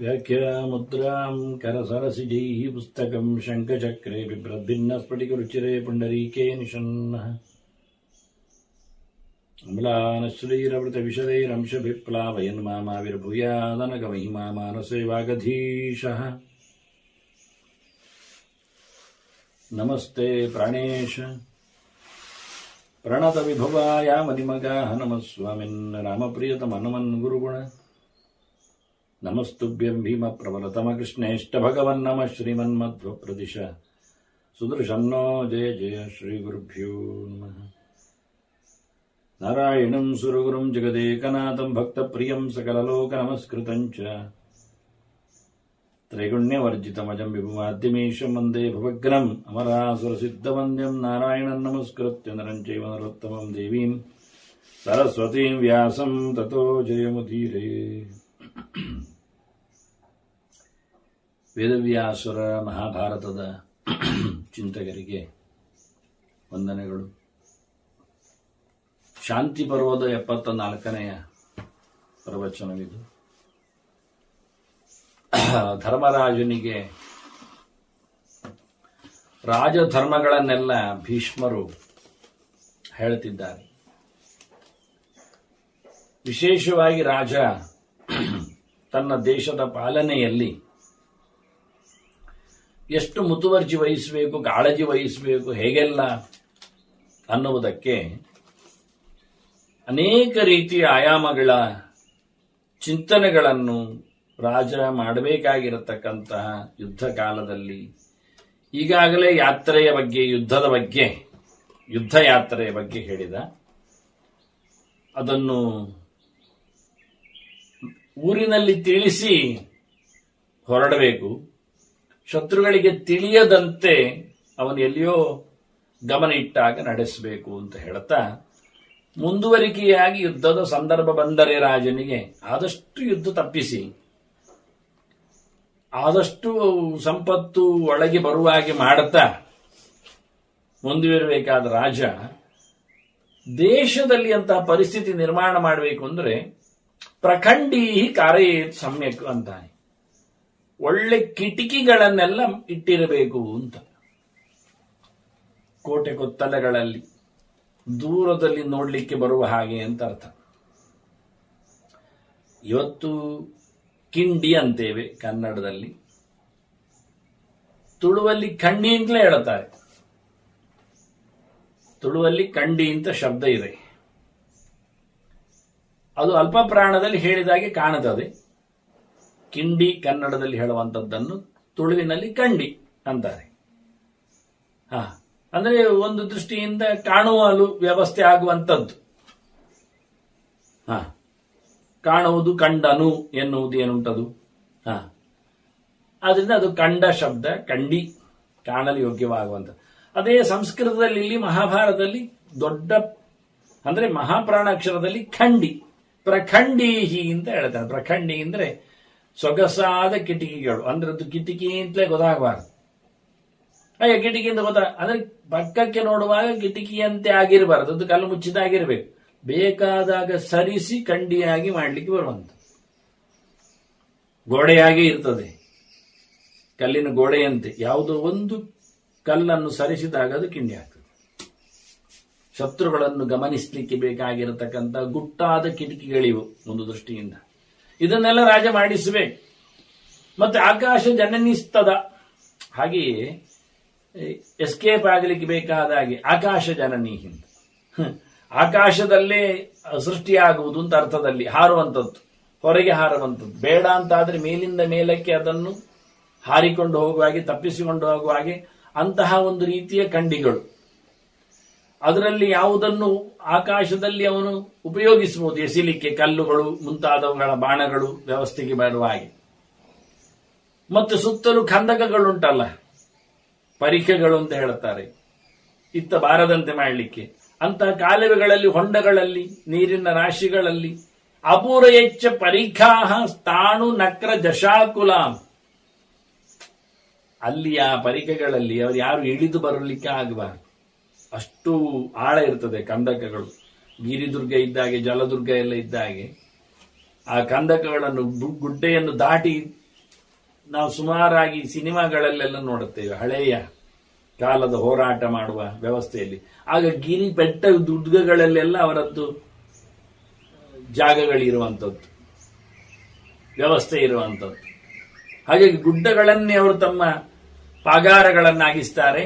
ವ್ಯಾಖ್ಯಾಮುದ್ರಾಂ ಕರಸರಸಿಜೈಃ ಪುಸ್ತಕಂ ಶಂಖಚಕ್ರೆ ಬಿಭ್ರದ್ಭಿನ್ನಸ್ಫಟಿಕರುಚಿರೆ ಪುಂಡರೀಕೆ ನಿಷನ್ನಃ ಅಮ್ಲಾನಶ್ರೀರವೃತವಿಶದೈರಂಶಭಿಪ್ಲಾವಯನ್ಮಾಮಾವಿರ್ಭೂಯಾದನಗಮಹಿಮಾ ಮಾನಸೇ ವಾಗಧೀಶಃ ನಮಸ್ತೆ ಪ್ರಾಣೇಶ ಪ್ರಣತವಿಭವಾಯ ಮನಿಮಗಾಹ ನಮಃ ಸ್ವಾಮಿನ್ ರಾಮಪ್ರಿಯತಮನಮನ್ ಗುರುಗುಣ ನಮಸ್ತುಭ್ಯಂ ಭೀಮ ಪ್ರಬಲತಮ ಕೃಷ್ಣೇಷ್ಟ ಭಗವನ್ ನಮಃ ಶ್ರೀಮನ್ಮಧ್ವ ಪ್ರದಿಶ ಸುದರ್ಶನ್ನೋ ಜಯ ಜಯ ಶ್ರೀ ಗುರುಭ್ಯೋ ನಮಃ ನಾರಾಯಣಂ ಸುರಗುರುಂ ಜಗದೇಕನಾಥಂ ಭಕ್ತಪ್ರಿಯಂ ಸಕಲಲೋಕ ನಮಸ್ಕೃತಂ ಚ ತ್ರೈಗುಣ್ಯವರ್ಜಿತಮಜಂ ವಿಭುಮಾದ್ಯಮೀಶಂ ವಂದೇ ಭವಗ್ರಂ ಅಮರಾಸುರಸಿದ್ಧವಂದ್ಯಂ ನಾರಾಯಣಂ ನಮಸ್ಕೃತ್ಯ ನರಂ ಚೈವ ನರೋತ್ತಮಂ ದೇವೀಂ ಸರಸ್ವತೀಂ ವ್ಯಾಸಂ ತತೋ ಜಯಮುದೀರೇ. ವೇದವ್ಯಾಸುರ ಮಹಾಭಾರತದ ಚಿಂತಕರಿಗೆ ವಂದನೆಗಳು. ಶಾಂತಿ ಪರ್ವದ 74ನೆಯ ಪ್ರವಚನವಿದು. ಧರ್ಮರಾಜನಿಗೆ ರಾಜಧರ್ಮಗಳನ್ನೆಲ್ಲ ಭೀಷ್ಮರು ಹೇಳುತ್ತಿದ್ದಾರೆ. ವಿಶೇಷವಾಗಿ ರಾಜ ತನ್ನ ದೇಶದ ಪಾಲನೆಯಲ್ಲಿ ಎಷ್ಟು ಮುತುವರ್ಜಿ ವಹಿಸಬೇಕು, ಕಾಳಜಿ ವಹಿಸಬೇಕು, ಹೇಗೆಲ್ಲ ಅನ್ನುವುದಕ್ಕೆ ಅನೇಕ ರೀತಿಯ ಆಯಾಮಗಳ ಚಿಂತನೆಗಳನ್ನು ರಾಜ ಮಾಡಬೇಕಾಗಿರತಕ್ಕಂತಹ ಯುದ್ಧ ಕಾಲದಲ್ಲಿ ಈಗಾಗಲೇ ಯಾತ್ರೆಯ ಬಗ್ಗೆ, ಯುದ್ಧ ಯಾತ್ರೆಯ ಬಗ್ಗೆ ಹೇಳಿದ. ಅದನ್ನು ಊರಿನಲ್ಲಿ ತಿಳಿಸಿ ಹೊರಡಬೇಕು. ಶತ್ರುಗಳಿಗೆ ತಿಳಿಯದಂತೆ ಅವನು ಎಲ್ಲಿಯೋ ಗಮನ ಇಟ್ಟಾಗ ನಡೆಸಬೇಕು ಅಂತ ಹೇಳ್ತಾ, ಮುಂದುವರಿಕೆಯಾಗಿ ಯುದ್ಧದ ಸಂದರ್ಭ ಬಂದರೆ ರಾಜನಿಗೆ ಆದಷ್ಟು ಯುದ್ಧ ತಪ್ಪಿಸಿ, ಆದಷ್ಟು ಸಂಪತ್ತು ಒಳಗೆ ಬರುವ ಹಾಗೆ ಮಾಡುತ್ತಾ ಮುಂದುವರಿಬೇಕಾದ ರಾಜ ದೇಶದಲ್ಲಿ ಅಂತಹ ಪರಿಸ್ಥಿತಿ ನಿರ್ಮಾಣ ಮಾಡಬೇಕು ಅಂದ್ರೆ ಪ್ರಖಂಡೀ ಕಾರ್ಯೇತ್ ಸಮ್ಯಕ್ ಅಂತಾನೆ. ಒಳ್ಳೆ ಕಿಟಕಿಗಳನ್ನೆಲ್ಲ ಇಟ್ಟಿರಬೇಕು ಅಂತ. ಕೋಟೆ ಕೊತ್ತಲಗಳಲ್ಲಿ ದೂರದಲ್ಲಿ ನೋಡ್ಲಿಕ್ಕೆ ಬರುವ ಹಾಗೆ ಅಂತ ಅರ್ಥ. ಇವತ್ತು ಕಿಂಡಿ ಅಂತೇವೆ ಕನ್ನಡದಲ್ಲಿ, ತುಳುವಲ್ಲಿ ಕಂಡಿ ಅಂತಲೇ ಹೇಳ್ತಾರೆ. ತುಳುವಲ್ಲಿ ಕಂಡಿ ಅಂತ ಶಬ್ದ ಇದೆ. ಅದು ಅಲ್ಪ ಪ್ರಾಣದಲ್ಲಿ ಹೇಳಿದಾಗೆ ಕಾಣುತ್ತದೆ. ಕಿಂಡಿ ಕನ್ನಡದಲ್ಲಿ ಹೇಳುವಂಥದ್ದನ್ನು ತುಳುವಿನಲ್ಲಿ ಕಂಡಿ ಅಂತಾರೆ. ಅಂದ್ರೆ ಒಂದು ದೃಷ್ಟಿಯಿಂದ ಕಾಣುವಲು ವ್ಯವಸ್ಥೆ ಆಗುವಂಥದ್ದು. ಕಾಣುವುದು ಕಂಡನು ಎನ್ನುವುದು ಏನುಂಟದು. ಆದ್ರಿಂದ ಅದು ಕಂಡ ಶಬ್ದ, ಕಂಡಿ, ಕಾಣಲು ಯೋಗ್ಯವಾಗುವಂಥದ್ದು. ಅದೇ ಸಂಸ್ಕೃತದಲ್ಲಿ ಇಲ್ಲಿ ಮಹಾಭಾರತದಲ್ಲಿ ದೊಡ್ಡ ಅಂದ್ರೆ ಮಹಾಪ್ರಾಣಾಕ್ಷರದಲ್ಲಿ ಖಂಡಿ, ಪ್ರಖಂಡೀಹಿ ಅಂತ ಹೇಳ್ತಾರೆ. ಪ್ರಖಂಡಿ ಅಂದ್ರೆ ಸೊಗಸಾದ ಕಿಟಕಿಗಳು. ಅಂದ್ರೆ ಅದು ಕಿಟಕಿ ಅಂತಲೇ ಗೊತ್ತಾಗಬಾರದು. ಕಿಟಕಿಯಿಂದ ಅಂದ್ರೆ ಪಕ್ಕಕ್ಕೆ ನೋಡುವಾಗ ಕಿಟಕಿಯಂತೆ ಆಗಿರಬಾರದು, ಅದು ಕಲ್ಲು ಮುಚ್ಚಿದಾಗಿರ್ಬೇಕು. ಬೇಕಾದಾಗ ಸರಿಸಿ ಕಂಡಿಯಾಗಿ ಮಾಡ್ಲಿಕ್ಕೆ ಬರುವಂತ ಗೋಡೆಯಾಗಿ ಇರ್ತದೆ, ಕಲ್ಲಿನ ಗೋಡೆಯಂತೆ. ಯಾವುದೋ ಒಂದು ಕಲ್ಲನ್ನು ಸರಿಸಿದಾಗ ಅದು ಕಿಂಡಿ ಆಗ್ತದೆ. ಶತ್ರುಗಳನ್ನು ಗಮನಿಸಲಿಕ್ಕೆ ಬೇಕಾಗಿರತಕ್ಕಂಥ ಗುಟ್ಟಾದ ಕಿಟಕಿಗಳಿವು ಒಂದು ದೃಷ್ಟಿಯಿಂದ. ಇದನ್ನೆಲ್ಲ ರಾಜ ಮಾಡಿಸಬೇಕು. ಮತ್ತೆ ಆಕಾಶ ಜನನಿಸ್ತದ, ಹಾಗೆಯೇ ಎಸ್ಕೇಪ್ ಆಗಲಿಕ್ಕೆ ಬೇಕಾದ ಹಾಗೆ ಆಕಾಶ ಜನನಿ ಹಿಂದ, ಆಕಾಶದಲ್ಲೇ ಸೃಷ್ಟಿಯಾಗುವುದು ಅಂತ ಅರ್ಥದಲ್ಲಿ ಹಾರುವಂಥದ್ದು, ಹೊರಗೆ ಹಾರುವಂಥದ್ದು. ಬೇಡ ಅಂತಾದ್ರೆ ಮೇಲಿಂದ ಮೇಲಕ್ಕೆ ಅದನ್ನು ಹಾರಿಕೊಂಡು ಹೋಗುವ ಹಾಗೆ, ತಪ್ಪಿಸಿಕೊಂಡು ಹೋಗುವ ಹಾಗೆ ಅಂತಹ ಒಂದು ರೀತಿಯ ಕಂಡಿಗಳು. ಅದರಲ್ಲಿ ಯಾವುದನ್ನು ಆಕಾಶದಲ್ಲಿ ಅವನು ಉಪಯೋಗಿಸಬಹುದು, ಎಸಿಲಿಕ್ಕೆ ಕಲ್ಲುಗಳು ಮುಂತಾದವುಗಳ ಬಾಣಗಳು ವ್ಯವಸ್ಥೆಗೆ ಬರುವ ಹಾಗೆ. ಮತ್ತು ಸುತ್ತಲೂ ಖಂದಕಗಳುಂಟಲ್ಲ, ಪರಿಖೆಗಳು ಅಂತ ಹೇಳುತ್ತಾರೆ, ಇತ್ತ ಬಾರದಂತೆ ಮಾಡಲಿಕ್ಕೆ. ಅಂತಹ ಕಾಲುವೆಗಳಲ್ಲಿ, ಹೊಂಡಗಳಲ್ಲಿ, ನೀರಿನ ರಾಶಿಗಳಲ್ಲಿ ಅಪೂರ ಎಚ್ಚ ಪರಿಖಾಹ ಸ್ಥಾಣು ನಕ್ರ ಜಶಾಕುಲಾಂ. ಅಲ್ಲಿ ಆ ಪರಿಖೆಗಳಲ್ಲಿ ಅವರು ಯಾರು ಇಳಿದು ಬರಲಿಕ್ಕೆ ಆಗಬಾರದು, ಅಷ್ಟು ಆಳ ಇರ್ತದೆ ಕಂದಕಗಳು. ಗಿರಿದುರ್ಗ ಇದ್ದಾಗೆ, ಜಲದುರ್ಗ ಎಲ್ಲ ಇದ್ದಾಗೆ ಆ ಕಂದಕಗಳನ್ನು ಗುಡ್ಡೆಯನ್ನು ದಾಟಿ ನಾವು ಸುಮಾರಾಗಿ ಸಿನಿಮಾಗಳಲ್ಲೆಲ್ಲ ನೋಡುತ್ತೇವೆ. ಹಳೆಯ ಕಾಲದ ಹೋರಾಟ ಮಾಡುವ ವ್ಯವಸ್ಥೆಯಲ್ಲಿ ಆಗ ಗಿರಿ ಬೆಟ್ಟ ದುರ್ಗಗಳಲ್ಲೆಲ್ಲ ಅವರದ್ದು ಜಾಗಗಳಿರುವಂಥದ್ದು, ವ್ಯವಸ್ಥೆ ಇರುವಂಥದ್ದು. ಹಾಗಾಗಿ ಗುಡ್ಡಗಳನ್ನೇ ಅವರು ತಮ್ಮ ಪಾಗಾರಗಳನ್ನಾಗಿಸ್ತಾರೆ,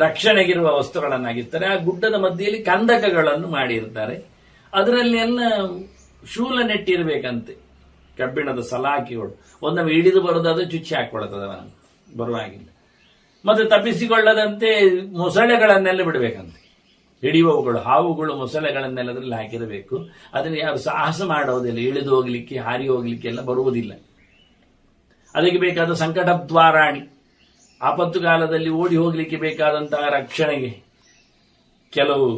ರಕ್ಷಣೆಗಿರುವ ವಸ್ತುಗಳನ್ನಾಗಿರ್ತಾರೆ. ಆ ಗುಡ್ಡದ ಮಧ್ಯೆಯಲ್ಲಿ ಕಂದಕಗಳನ್ನು ಮಾಡಿರ್ತಾರೆ. ಅದರಲ್ಲಿ ಎಲ್ಲ ಶೂಲ ನೆಟ್ಟಿರ್ಬೇಕಂತೆ, ಕಬ್ಬಿಣದ ಸಲಾಕಿಗಳು. ಒಂದೊಮ್ಮೆ ಹಿಡಿದು ಬರೋದಾದ್ರೆ ಚುಚ್ಚಿ ಹಾಕೊಳ್ಳುತ್ತದೆ ಬರುವಾಗಿಲ್ಲ. ಮತ್ತೆ ತಪ್ಪಿಸಿಕೊಳ್ಳದಂತೆ ಮೊಸಳೆಗಳನ್ನೆಲ್ಲ ಬಿಡಬೇಕಂತೆ. ಹಿಡಿಯುವವುಗಳು, ಹಾವುಗಳು, ಮೊಸಳೆಗಳನ್ನೆಲ್ಲ ಅದರಲ್ಲಿ ಹಾಕಿರಬೇಕು. ಅದನ್ನು ಯಾರು ಸಾಹಸ ಮಾಡೋದಿಲ್ಲ, ಇಳಿದು ಹೋಗ್ಲಿಕ್ಕೆ, ಹಾರಿ ಹೋಗ್ಲಿಕ್ಕೆ ಎಲ್ಲ ಬರುವುದಿಲ್ಲ. ಅದಕ್ಕೆ ಬೇಕಾದ ಸಂಕಟ ದ್ವಾರಾಣಿ, ಆಪತ್ತು ಕಾಲದಲ್ಲಿ ಓಡಿ ಹೋಗ್ಲಿಕ್ಕೆ ಬೇಕಾದಂತಹ ರಕ್ಷಣೆಗೆ ಕೆಲವು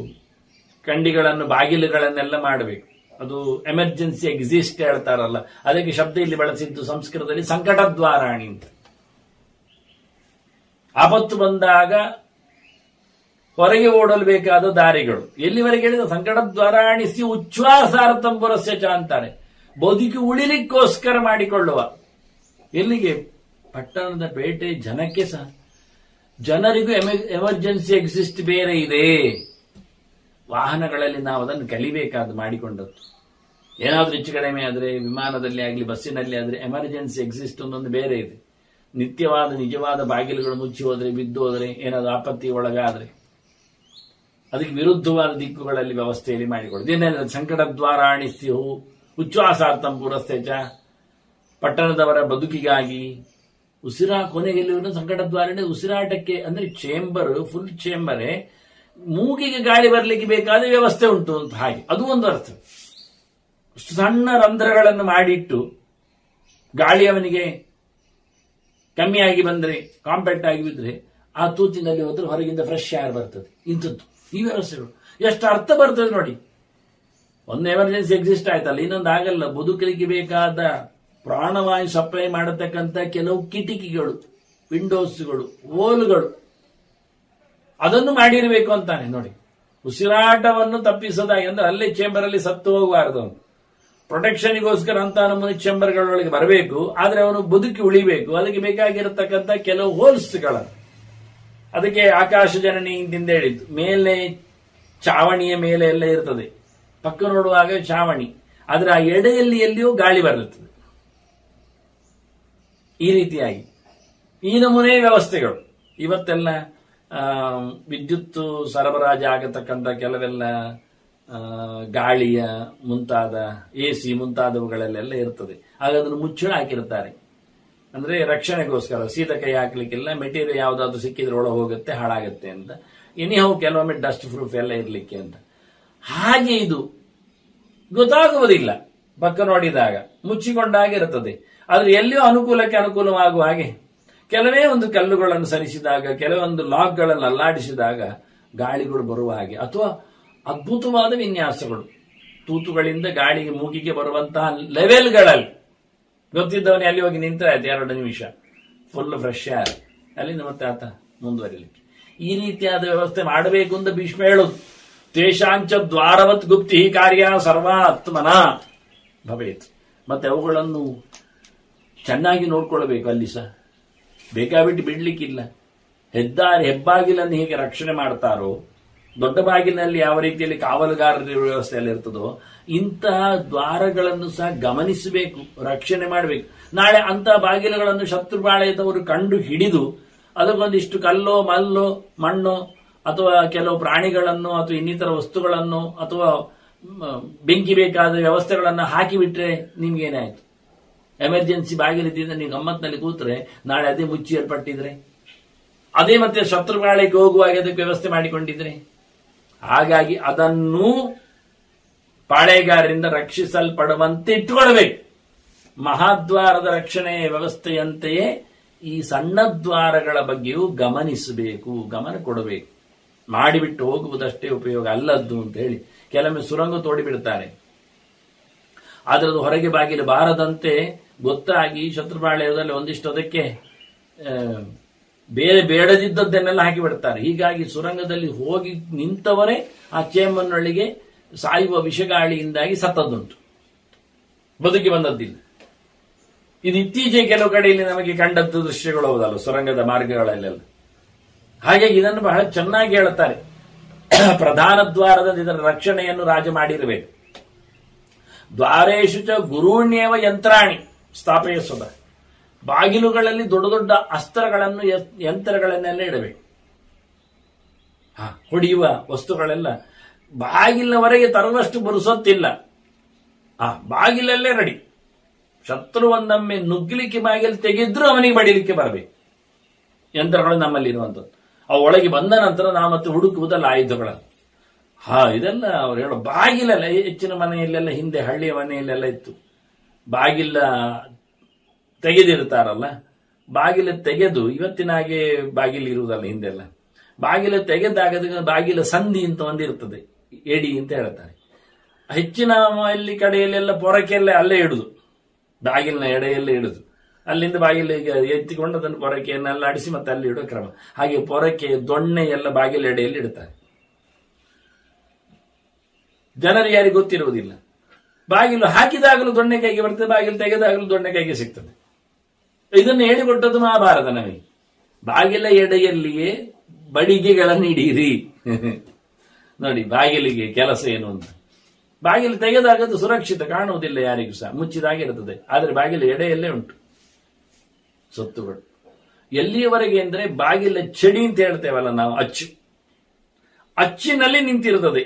ಕಂಡಿಗಳನ್ನು, ಬಾಗಿಲುಗಳನ್ನೆಲ್ಲ ಮಾಡಬೇಕು. ಅದು ಎಮರ್ಜೆನ್ಸಿ ಎಕ್ಸಿಸ್ಟ್ ಹೇಳ್ತಾರಲ್ಲ, ಅದಕ್ಕೆ ಶಬ್ದ ಇಲ್ಲಿ ಬಳಸಿದ್ದು ಸಂಸ್ಕೃತದಲ್ಲಿ ಸಂಕಟ ದ್ವಾರಾಣಿ ಅಂತ. ಆಪತ್ತು ಬಂದಾಗ ಹೊರಗೆ ಓಡಲು ಬೇಕಾದ ದಾರಿಗಳು ಎಲ್ಲಿವರೆಗೆ ಹೇಳಿದ ಸಂಕಟ ದ್ವಾರಾಣಿಸಿ ಉಚ್ಛ್ವಾಸಾರ್ಥಂ ಪುರಸ್ಯ ಚ ಅಂತಾರೆ. ಬದುಕಿ ಉಳಿಲಿಕ್ಕೋಸ್ಕರ ಮಾಡಿಕೊಳ್ಳುವ. ಎಲ್ಲಿಗೆ? ಪಟ್ಟಣದ ಪೇಟೆ ಜನಕ್ಕೆ ಸಹ, ಜನರಿಗೂ ಎಮರ್ಜೆನ್ಸಿ ಎಕ್ಸಿಸ್ಟ್ ಬೇರೆ ಇದೆ. ವಾಹನಗಳಲ್ಲಿ ನಾವು ಅದನ್ನು ಕಲಿಬೇಕಾದ ಮಾಡಿಕೊಂಡದ್ದು. ಏನಾದ್ರೂ ಹೆಚ್ಚು ಕಡಿಮೆ ಆದರೆ ವಿಮಾನದಲ್ಲಿ ಆಗಲಿ ಬಸ್ಸಿನಲ್ಲಿ ಆದರೆ ಎಮರ್ಜೆನ್ಸಿ ಎಕ್ಸಿಸ್ಟ್ ಒಂದೊಂದು ಬೇರೆ ಇದೆ. ನಿತ್ಯವಾದ ನಿಜವಾದ ಬಾಗಿಲುಗಳು ಮುಚ್ಚಿ ಹೋದರೆ, ಬಿದ್ದು ಹೋದರೆ, ಏನಾದರೂ ಆಪತ್ತಿ ಒಳಗಾದರೆ ಅದಕ್ಕೆ ವಿರುದ್ಧವಾದ ದಿಕ್ಕುಗಳಲ್ಲಿ ವ್ಯವಸ್ಥೆಯಲ್ಲಿ ಮಾಡಿಕೊಳ್ಳೋದು. ಏನೇನು ಸಂಕಟ ದ್ವಾರಾಣಿಸ್ಯು ಉಚ್ಛ್ವಾಸಾರ್ಥಂ ಪುರಸ್ತೆಚ, ಪಟ್ಟಣದವರ ಬದುಕಿಗಾಗಿ ಕೊನೆಗೆಲ್ಲೂ ಸಂಕಟ ದ್ವಾರಣೆ ಉಸಿರಾಟಕ್ಕೆ, ಅಂದ್ರೆ ಚೇಂಬರ್, ಫುಲ್ ಚೇಂಬರೇ, ಮೂಗಿಗೆ ಗಾಳಿ ಬರಲಿಕ್ಕೆ ಬೇಕಾದ ವ್ಯವಸ್ಥೆ ಉಂಟು ಅಂತ. ಹಾಗೆ ಅದು ಒಂದು ಅರ್ಥ. ಸಣ್ಣ ರಂಧ್ರಗಳನ್ನು ಮಾಡಿಟ್ಟು ಗಾಳಿ ಅವನಿಗೆ ಕಮ್ಮಿಯಾಗಿ ಬಂದ್ರೆ, ಕಾಂಪ್ಯಾಕ್ಟ್ ಆಗಿ ಬಿದ್ರೆ, ಆ ತೂತಿನಲ್ಲಿ ಹೋದ್ರೆ ಹೊರಗಿಂದ ಫ್ರೆಶ್ ಏರ್ ಬರ್ತದೆ. ಇಂಥದ್ದು ಈ ವ್ಯವಸ್ಥೆಗಳು ಎಷ್ಟು ಅರ್ಥ ಬರ್ತದೆ ನೋಡಿ. ಒಂದು ಎಮರ್ಜೆನ್ಸಿ ಎಕ್ಸಿಸ್ಟ್ ಆಯ್ತಲ್ಲ, ಇನ್ನೊಂದು ಆಗಲ್ಲ. ಬದುಕಲಿಕ್ಕೆ ಬೇಕಾದ ಪ್ರಾಣವಾಯು ಸಪ್ಲೈ ಮಾಡತಕ್ಕಂಥ ಕೆಲವು ಕಿಟಕಿಗಳು, ವಿಂಡೋಸ್ಗಳು, ಹೋಲ್ಗಳು, ಅದನ್ನು ಮಾಡಿರಬೇಕು ಅಂತಾನೆ ನೋಡಿ. ಉಸಿರಾಟವನ್ನು ತಪ್ಪಿಸದಾಗಿ ಅಂದ್ರೆ ಅಲ್ಲೇ ಚೇಂಬರ್ ಅಲ್ಲಿ ಸತ್ತು ಹೋಗಬಾರದು. ಪ್ರೊಟೆಕ್ಷನ್ಗೋಸ್ಕರ ಅಂತ ನಮ್ಮನೆ ಚೇಂಬರ್ಗಳೊಳಗೆ ಬರಬೇಕು, ಆದ್ರೆ ಅವನು ಬದುಕಿ ಉಳಿಬೇಕು. ಅದಕ್ಕೆ ಬೇಕಾಗಿರತಕ್ಕಂಥ ಕೆಲವು ಹೋಲ್ಸ್ಗಳ, ಅದಕ್ಕೆ ಆಕಾಶ ಜನನಿ ಇಂದ ಹೇಳಿದ್ದು. ಮೇಲೆ ಚಾವಣಿಯ ಮೇಲೆ ಎಲ್ಲ ಇರ್ತದೆ, ಪಕ್ಕ ನೋಡುವಾಗ ಚಾವಣಿ, ಆದ್ರೆ ಆ ಎಡೆಯಲ್ಲಿ ಎಲ್ಲಿಯೂ ಗಾಳಿ ಬರುತ್ತದೆ. ಈ ರೀತಿಯಾಗಿ ಈ ನಮೂನೆ ವ್ಯವಸ್ಥೆಗಳು ಇವತ್ತೆಲ್ಲ ವಿದ್ಯುತ್ ಸರಬರಾಜು ಆಗತಕ್ಕಂಥ ಕೆಲವೆಲ್ಲ ಗಾಳಿಯ ಮುಂತಾದ AC ಮುಂತಾದವುಗಳಲ್ಲೆಲ್ಲ ಇರ್ತದೆ. ಆಗ ಅದನ್ನು ಮುಚ್ಚಳ ಹಾಕಿರ್ತಾರೆ, ಅಂದ್ರೆ ರಕ್ಷಣೆಗೋಸ್ಕರ. ಸೀದ ಕೈ ಹಾಕ್ಲಿಕ್ಕೆಲ್ಲ ಮೆಟೀರಿಯಲ್ ಯಾವ್ದಾದ್ರು ಸಿಕ್ಕಿದ್ರೆ ಒಳ ಹೋಗುತ್ತೆ, ಹಾಳಾಗುತ್ತೆ ಅಂತ. ಎನಿಹೌ ಕೆಲವೊಮ್ಮೆ ಡಸ್ಟ್ ಪ್ರೂಫ್ ಎಲ್ಲ ಇರ್ಲಿಕ್ಕೆ ಅಂತ. ಹಾಗೆ ಇದು ಗೊತ್ತಾಗುವುದಿಲ್ಲ ಪಕ್ಕ ನೋಡಿದಾಗ, ಮುಚ್ಚಿಕೊಂಡಾಗಿರುತ್ತದೆ. ಆದ್ರೆ ಎಲ್ಲಿಯೂ ಅನುಕೂಲಕ್ಕೆ ಅನುಕೂಲವಾಗುವ ಹಾಗೆ ಕೆಲವೇ ಒಂದು ಕಲ್ಲುಗಳನ್ನು ಸರಿಸಿದಾಗ, ಕೆಲವೊಂದು ಲಾಕ್ಗಳನ್ನು ಅಲ್ಲಾಡಿಸಿದಾಗ ಗಾಳಿಗಳು ಬರುವ ಹಾಗೆ, ಅಥವಾ ಅದ್ಭುತವಾದ ವಿನ್ಯಾಸಗಳು, ತೂತುಗಳಿಂದ ಗಾಳಿಗೆ ಮೂಗಿಗೆ ಬರುವಂತಹ ಲೆವೆಲ್ಗಳಲ್ಲಿ ಗೊತ್ತಿದ್ದವನೇ ಅಲ್ಲಿ ಹೋಗಿ ನಿಂತರೆ ಆಯ್ತು 2 ನಿಮಿಷ, ಫುಲ್ ಫ್ರೆಶ್ ಏರ್, ಅಲ್ಲಿಂದ ಮತ್ತೆ ಆತ ಮುಂದುವರಿಲಿಕ್ಕೆ. ಈ ರೀತಿಯಾದ ವ್ಯವಸ್ಥೆ ಮಾಡಬೇಕು ಅಂತ ಭೀಷ್ಮ ಹೇಳುದು. ತೇಷಾಂಚ ದ್ವಾರವತ್ ಗುಪ್ತಿ ಕಾರ್ಯ ಸರ್ವಾತ್ಮನ ಭವೇತ್. ಮತ್ತೆ ಅವುಗಳನ್ನು ಚೆನ್ನಾಗಿ ನೋಡ್ಕೊಳ್ಬೇಕು. ಅಲ್ಲಿ ಸಹ ಬೇಕಾಬಿಟ್ಟು ಬಿಡ್ಲಿಕ್ಕಿಲ್ಲ. ಹೆಬ್ಬಾಗಿಲನ್ನು ಹೇಗೆ ರಕ್ಷಣೆ ಮಾಡ್ತಾರೋ, ದೊಡ್ಡ ಬಾಗಿಲಿನಲ್ಲಿ ಯಾವ ರೀತಿಯಲ್ಲಿ ಕಾವಲುಗಾರರ ವ್ಯವಸ್ಥೆ ಎಲ್ಲ ಇರ್ತದೋ, ಇಂತಹ ದ್ವಾರಗಳನ್ನು ಸಹ ಗಮನಿಸಬೇಕು, ರಕ್ಷಣೆ ಮಾಡಬೇಕು. ನಾಳೆ ಅಂತಹ ಬಾಗಿಲುಗಳನ್ನು ಶತ್ರುಪಾಳೆಯದವರು ಕಂಡು ಹಿಡಿದು ಅದಕ್ಕೊಂದಿಷ್ಟು ಕಲ್ಲೋ ಮಲ್ಲೋ ಮಣ್ಣೋ ಅಥವಾ ಕೆಲವು ಪ್ರಾಣಿಗಳನ್ನು ಅಥವಾ ಇನ್ನಿತರ ವಸ್ತುಗಳನ್ನು ಅಥವಾ ಬೆಂಕಿ ಬೇಕಾದ ವ್ಯವಸ್ಥೆಗಳನ್ನು ಹಾಕಿಬಿಟ್ರೆ ನಿಮ್ಗೇನಾಯ್ತು? ಎಮರ್ಜೆನ್ಸಿ ಬಾಗಿಲಿದ್ದಿಂದ ನೀವು ಗಮ್ಮತ್ನಲ್ಲಿ ಕೂತ್ರೆ ನಾಳೆ ಅದೇ ಮುಚ್ಚಿಯಲ್ಪಟ್ಟಿದ್ರೆ, ಅದೇ ಮತ್ತೆ ಶತ್ರುಪಾಳೆಗೆ ಹೋಗುವಾಗ ಅದಕ್ಕೆ ವ್ಯವಸ್ಥೆ ಮಾಡಿಕೊಂಡಿದ್ರೆ, ಹಾಗಾಗಿ ಅದನ್ನು ಪಾಳೆಗಾರರಿಂದ ರಕ್ಷಿಸಲ್ಪಡುವಂತೆ ಇಟ್ಟುಕೊಳ್ಬೇಕು. ಮಹಾದ್ವಾರದ ರಕ್ಷಣೆಯ ವ್ಯವಸ್ಥೆಯಂತೆಯೇ ಈ ಸಣ್ಣ ದ್ವಾರಗಳ ಬಗ್ಗೆಯೂ ಗಮನಿಸಬೇಕು, ಗಮನ ಕೊಡಬೇಕು. ಮಾಡಿಬಿಟ್ಟು ಹೋಗುವುದಷ್ಟೇ ಉಪಯೋಗ ಅಲ್ಲದ್ದು ಅಂತ ಹೇಳಿ ಕೆಲವೊಮ್ಮೆ ಸುರಂಗ ತೋಡಿಬಿಡ್ತಾರೆ. ಆದ್ರೆ ಅದು ಹೊರಗೆ ಬಾಗಿಲು ಬಾರದಂತೆ ಗೊತ್ತಾಗಿ ಶತ್ರುಪಾಳ್ಯದಲ್ಲಿ ಒಂದಿಷ್ಟು ಅದಕ್ಕೆ ಬೇರೆ ಬೇಡದಿದ್ದದ್ದನ್ನೆಲ್ಲ ಹಾಕಿಬಿಡ್ತಾರೆ. ಹೀಗಾಗಿ ಸುರಂಗದಲ್ಲಿ ಹೋಗಿ ನಿಂತವರೇ ಆ ಚೇಂಬರ್ನೊಳಗೆ ಸಾಯುವ ವಿಷಗಾಳಿಯಿಂದಾಗಿ ಸತ್ತದ್ದುಂಟು, ಬದುಕಿ ಬಂದದ್ದಿಲ್ಲ. ಇದು ಇತ್ತೀಚೆಗೆ ಕೆಲವು ಕಡೆಯಲ್ಲಿ ನಮಗೆ ಕಂಡದ್ದು ದೃಶ್ಯಗಳು ಹೌದಲ್ಲ, ಸುರಂಗದ ಮಾರ್ಗಗಳಲ್ಲೆಲ್ಲ. ಹಾಗಾಗಿ ಇದನ್ನು ಬಹಳ ಚೆನ್ನಾಗಿ ಹೇಳುತ್ತಾರೆ. ಪ್ರಧಾನ ದ್ವಾರದ ಇದರ ರಕ್ಷಣೆಯನ್ನು ರಾಜ ಮಾಡಿರಬೇಕು. ದ್ವಾರೇಶು ಚ ಗುರುಣ್ಯವ ಯಂತ್ರಾಣಿ ಸ್ಥಾಪಯಿಸೋದ, ಬಾಗಿಲುಗಳಲ್ಲಿ ದೊಡ್ಡ ದೊಡ್ಡ ಅಸ್ತ್ರಗಳನ್ನು ಯಂತ್ರಗಳನ್ನೆಲ್ಲ ಇಡಬೇಕು. ಹೊಡೆಯುವ ವಸ್ತುಗಳೆಲ್ಲ ಬಾಗಿಲಿನವರೆಗೆ ತರುವಷ್ಟು ಬರುಸೋತ್ತಿಲ್ಲ, ಬಾಗಿಲಲ್ಲೇ ರೆಡಿ. ಶತ್ರು ಒಂದೊಮ್ಮೆ ನುಗ್ಗಲಿಕ್ಕೆ ಬಾಗಿಲು ತೆಗೆದ್ರೂ ಅವನಿಗೆ ಬಡಿಲಿಕ್ಕೆ ಬರಬೇಕು. ಯಂತ್ರಗಳು ನಮ್ಮಲ್ಲಿ ಇರುವಂಥದ್ದು. ಅವು ಒಳಗೆ ಬಂದ ನಂತರ ನಾವು ಮತ್ತೆ ಹುಡುಕುವುದಲ್ಲ ಆಯುಧಗಳನ್ನು. ಇದೆಲ್ಲ ಅವ್ರು ಹೇಳೋ ಬಾಗಿಲೆಲ್ಲ ಹೆಚ್ಚಿನ ಮನೆಯಲ್ಲೆಲ್ಲ, ಹಿಂದೆ ಹಳ್ಳಿಯ ಮನೆಯಲ್ಲೆಲ್ಲ ಇತ್ತು, ಬಾಗಿಲ ತೆಗೆದಿರ್ತಾರಲ್ಲ, ಬಾಗಿಲು ತೆಗೆದು ಇವತ್ತಿನ ಹಾಗೆ ಬಾಗಿಲು ಇರುವುದಲ್ಲ, ಹಿಂದೆಲ್ಲ ಬಾಗಿಲು ತೆಗೆದಾಗ ಬಾಗಿಲ ಸಂಧಿ ಅಂತ ಒಂದಿರ್ತದೆ, ಎಡಿ ಅಂತ ಹೇಳ್ತಾರೆ. ಹೆಚ್ಚಿನ ಇಲ್ಲಿ ಕಡೆಯಲ್ಲೆಲ್ಲ ಪೊರಕೆಲ್ಲ ಅಲ್ಲೇ ಇಡುದು, ಬಾಗಿಲಿನ ಎಡೆಯಲ್ಲೇ ಇಡುದು. ಅಲ್ಲಿಂದ ಬಾಗಿಲಿಗೆ ಎತ್ತಿಕೊಂಡು ಅದನ್ನು ಪೊರಕೆಯನ್ನೆಲ್ಲ ಅಡಿಸಿ ಮತ್ತೆ ಅಲ್ಲಿ ಇಡೋ ಕ್ರಮ. ಹಾಗೆ ಪೊರಕೆ ದೊಣ್ಣೆ ಎಲ್ಲ ಬಾಗಿಲ ಎಡೆಯಲ್ಲಿ ಇಡ್ತಾರೆ. ಜನರು ಯಾರಿಗೆ ಗೊತ್ತಿರುವುದಿಲ್ಲ. ಬಾಗಿಲು ಹಾಕಿದಾಗಲೂ ದೊಣ್ಣೆ ಕೈಗೆ ಬರ್ತದೆ, ಬಾಗಿಲು ತೆಗೆದಾಗಲೂ ದೊಣ್ಣೆ ಕೈಗೆ ಸಿಗ್ತದೆ. ಇದನ್ನು ಹೇಳಿಕೊಟ್ಟದ್ದು ಮಹಾಭಾರತ ನಮಗೆ. ಬಾಗಿಲ ಎಡೆಯಲ್ಲಿಯೇ ಬಡಿಗೆಗಳನ್ನು ಹಿಡೀರಿ. ನೋಡಿ ಬಾಗಿಲಿಗೆ ಕೆಲಸ ಏನು ಅಂತ. ಬಾಗಿಲು ತೆಗೆದಾಗದು ಸುರಕ್ಷಿತ, ಕಾಣುವುದಿಲ್ಲ ಯಾರಿಗೂ ಸಹ, ಮುಚ್ಚಿದಾಗಿರುತ್ತದೆ. ಆದರೆ ಬಾಗಿಲು ಎಡೆಯಲ್ಲೇ ಉಂಟು ಸೊತ್ತುಗಳು. ಎಲ್ಲಿಯವರೆಗೆ ಅಂದ್ರೆ ಬಾಗಿಲ ಚಡಿ ಅಂತ ಹೇಳ್ತೇವಲ್ಲ ನಾವು, ಅಚ್ಚಿನಲ್ಲಿ ನಿಂತಿರುತ್ತದೆ